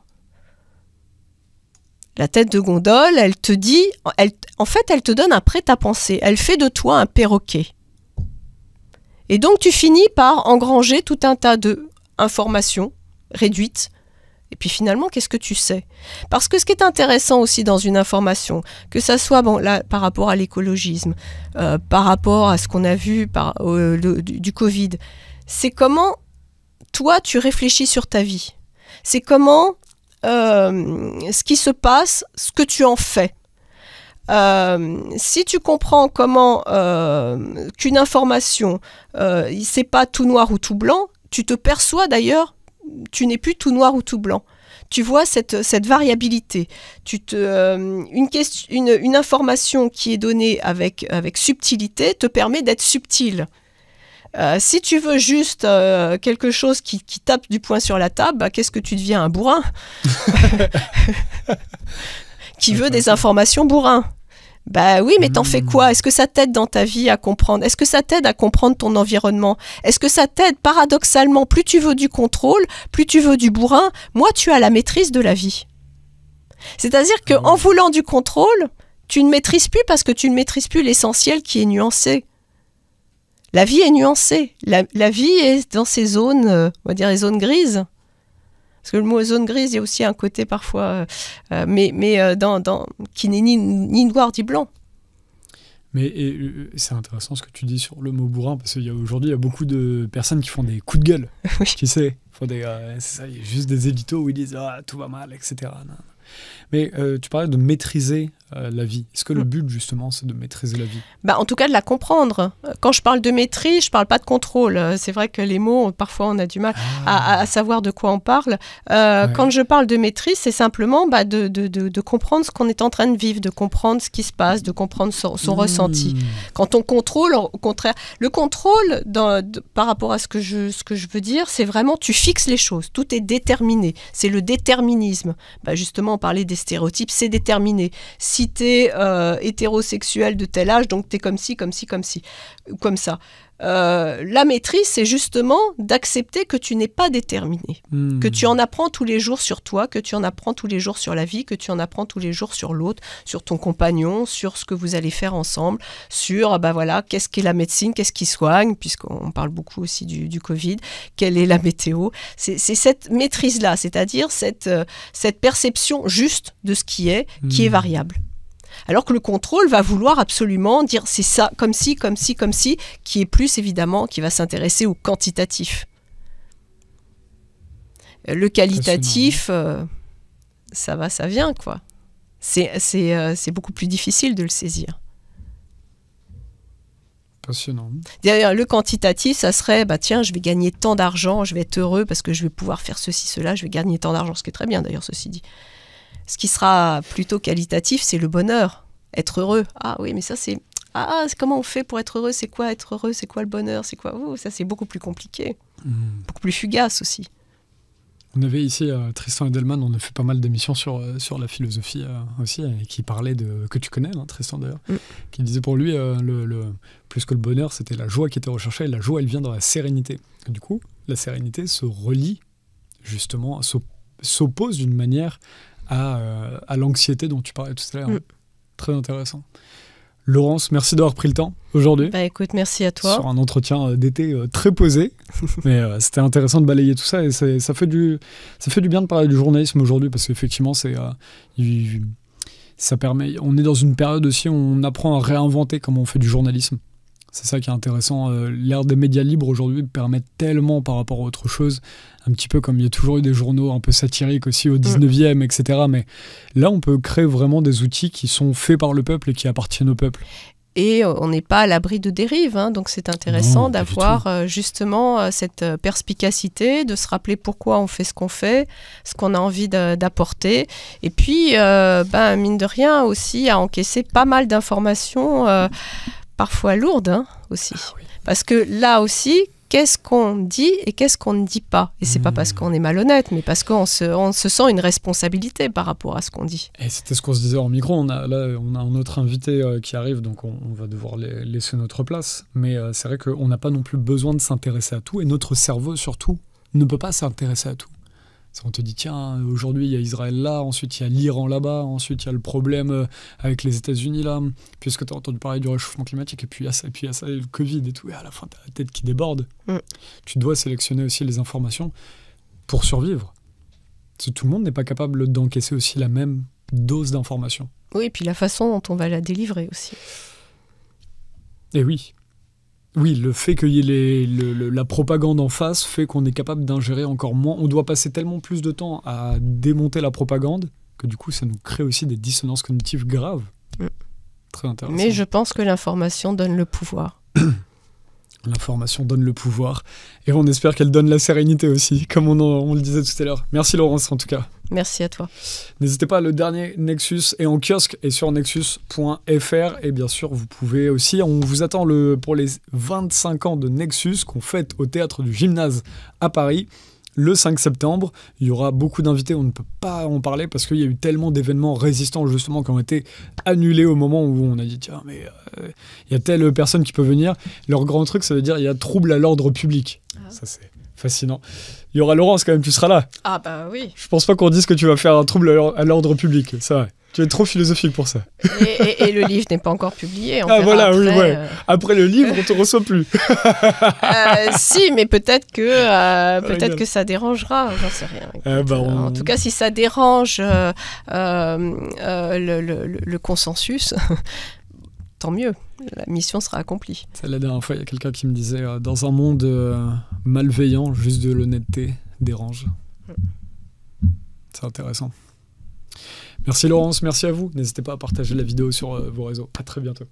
La tête de gondole, elle te dit... En fait, elle te donne un prêt-à-penser. Elle fait de toi un perroquet. Et donc, tu finis par engranger tout un tas d'informations réduites. Et puis finalement, qu'est-ce que tu sais ? Parce que ce qui est intéressant aussi dans une information, que ça soit là, par rapport à l'écologisme, par rapport à ce qu'on a vu du Covid, c'est comment toi, tu réfléchis sur ta vie. C'est comment ce qui se passe, ce que tu en fais. Si tu comprends comment qu'une information, c'est pas tout noir ou tout blanc, tu te perçois d'ailleurs, tu n'es plus tout noir ou tout blanc. Tu vois cette variabilité. Une information qui est donnée avec subtilité te permet d'être subtil. Si tu veux juste quelque chose qui tape du poing sur la table, qu'est-ce que tu deviens, un bourrin qui veut des informations bourrins. Bah oui, mais t'en fais quoi ? Est-ce que ça t'aide dans ta vie à comprendre ? Est-ce que ça t'aide à comprendre ton environnement ? Est-ce que ça t'aide, paradoxalement, plus tu veux du contrôle, plus tu veux du bourrin, moins tu as la maîtrise de la vie. C'est-à-dire qu'en voulant du contrôle, tu ne maîtrises plus parce que tu ne maîtrises plus l'essentiel qui est nuancé. La vie est nuancée. La vie est dans ces zones, on va dire les zones grises. Parce que le mot zone grise, il y a aussi un côté parfois, qui n'est ni noir ni blanc.
Mais c'est intéressant ce que tu dis sur le mot bourrin, parce qu'aujourd'hui, il y a beaucoup de personnes qui font des coups de gueule.
Oui.
Tu sais, c'est ça, il y a juste des éditos où ils disent « tout va mal », etc. Non. Mais tu parlais de maîtriser la vie. Est-ce que le but, justement, c'est de maîtriser la vie ?
En tout cas, de la comprendre. Quand je parle de maîtrise, je ne parle pas de contrôle. C'est vrai que les mots, parfois, on a du mal à savoir de quoi on parle. Quand je parle de maîtrise, c'est simplement de comprendre ce qu'on est en train de vivre, de comprendre ce qui se passe, de comprendre son ressenti. Quand on contrôle, au contraire, le contrôle, par rapport à ce que je veux dire, c'est vraiment, tu fixes les choses. Tout est déterminé. C'est le déterminisme. Justement, on parlait des stéréotypes, c'est déterminé. Si tu es hétérosexuel de tel âge, donc tu es comme ci, comme ci, comme ci, comme ça. La maîtrise, c'est justement d'accepter que tu n'es pas déterminé, que tu en apprends tous les jours sur toi, que tu en apprends tous les jours sur la vie, que tu en apprends tous les jours sur l'autre, sur ton compagnon, sur ce que vous allez faire ensemble, sur qu'est-ce qu'est la médecine, qu'est-ce qui soigne, puisqu'on parle beaucoup aussi du Covid, quelle est la météo. C'est cette maîtrise-là, c'est-à-dire cette perception juste de ce qui est variable. Alors que le contrôle va vouloir absolument dire c'est ça, comme ci, comme ci, comme ci, qui est plus évidemment, qui va s'intéresser au quantitatif. Le qualitatif, ça va, ça vient, quoi. C'est beaucoup plus difficile de le saisir.
Passionnant.
D'ailleurs, le quantitatif, ça serait, bah tiens, je vais gagner tant d'argent, je vais être heureux parce que je vais pouvoir faire ceci, cela, je vais gagner tant d'argent, ce qui est très bien d'ailleurs, ceci dit. Ce qui sera plutôt qualitatif, c'est le bonheur, être heureux. Ah oui, mais ça c'est... Ah, comment on fait pour être heureux? C'est quoi être heureux? C'est quoi le bonheur? C'est quoi? Oh, ça c'est beaucoup plus compliqué, beaucoup plus fugace aussi.
On avait ici Tristan Edelman, on a fait pas mal d'émissions sur la philosophie aussi, et qui parlait que tu connais, hein, Tristan d'ailleurs, qui disait pour lui, plus que le bonheur, c'était la joie qui était recherchée, et la joie, elle vient dans la sérénité. Et du coup, la sérénité se relie, justement, s'oppose d'une manière à l'anxiété dont tu parlais tout à l'heure. Très intéressant. Laurence, merci d'avoir pris le temps aujourd'hui.
Bah écoute, merci à toi.
Sur un entretien d'été très posé. Mais c'était intéressant de balayer tout ça. Et ça fait du bien de parler du journalisme aujourd'hui parce qu'effectivement, ça permet. On est dans une période aussi où on apprend à réinventer comment on fait du journalisme. C'est ça qui est intéressant. L'ère des médias libres aujourd'hui permet tellement par rapport à autre chose. Un petit peu comme il y a toujours eu des journaux un peu satiriques aussi au 19e, etc. Mais là, on peut créer vraiment des outils qui sont faits par le peuple et qui appartiennent au peuple.
Et on n'est pas à l'abri de dérives, hein, donc c'est intéressant d'avoir justement cette perspicacité, de se rappeler pourquoi on fait ce qu'on fait, ce qu'on a envie d'apporter. Et puis, mine de rien, aussi à encaisser pas mal d'informations, parfois lourdes hein, aussi. Ah, oui. Parce que là aussi, qu'est-ce qu'on dit et qu'est-ce qu'on ne dit pas? Et c'est pas parce qu'on est malhonnête, mais parce qu'on se sent une responsabilité par rapport à ce qu'on dit.
Et c'était ce qu'on se disait en micro. On a un autre invité qui arrive, donc on va devoir laisser notre place. Mais c'est vrai qu'on n'a pas non plus besoin de s'intéresser à tout. Et notre cerveau, surtout, ne peut pas s'intéresser à tout. On te dit, tiens, aujourd'hui, il y a Israël là, ensuite, il y a l'Iran là-bas, ensuite, il y a le problème avec les États-Unis là, puisque tu as entendu parler du réchauffement climatique, et puis il y a ça, et le Covid et tout, et à la fin, tu as la tête qui déborde. Tu dois sélectionner aussi les informations pour survivre. Parce que tout le monde n'est pas capable d'encaisser aussi la même dose d'informations.
Oui, et puis la façon dont on va la délivrer aussi.
Et oui. Oui, le fait qu'il y ait la propagande en face fait qu'on est capable d'ingérer encore moins. On doit passer tellement plus de temps à démonter la propagande que du coup, ça nous crée aussi des dissonances cognitives graves. Très intéressant.
Mais je pense que l'information donne le pouvoir.
L'information donne le pouvoir. Et on espère qu'elle donne la sérénité aussi, comme on le disait tout à l'heure. Merci Laurence, en tout cas.
Merci à toi.
N'hésitez pas, le dernier Nexus est en kiosque et sur nexus.fr. Et bien sûr, vous pouvez aussi, on vous attend pour les 25 ans de Nexus qu'on fête au Théâtre du Gymnase à Paris. Le 5 septembre, il y aura beaucoup d'invités, on ne peut pas en parler parce qu'il y a eu tellement d'événements résistants justement qui ont été annulés au moment où on a dit tiens mais il y a telle personne qui peut venir. Leur grand truc ça veut dire il y a trouble à l'ordre public. Ça c'est fascinant. Il y aura Laurence quand même, tu seras là.
Ah bah oui.
Je pense pas qu'on dise que tu vas faire un trouble à l'ordre public, ça va. Tu es trop philosophique pour ça.
Et le livre n'est pas encore publié.
Voilà, après, oui, ouais. Après le livre, on te reçoit plus.
Si, mais peut-être que ça dérangera. J'en sais rien. En tout cas, si ça dérange le consensus, tant mieux. La mission sera accomplie.
La dernière fois, il y a quelqu'un qui me disait dans un monde malveillant, juste de l'honnêteté dérange. C'est intéressant. Merci Laurence, merci à vous. N'hésitez pas à partager la vidéo sur vos réseaux. À très bientôt.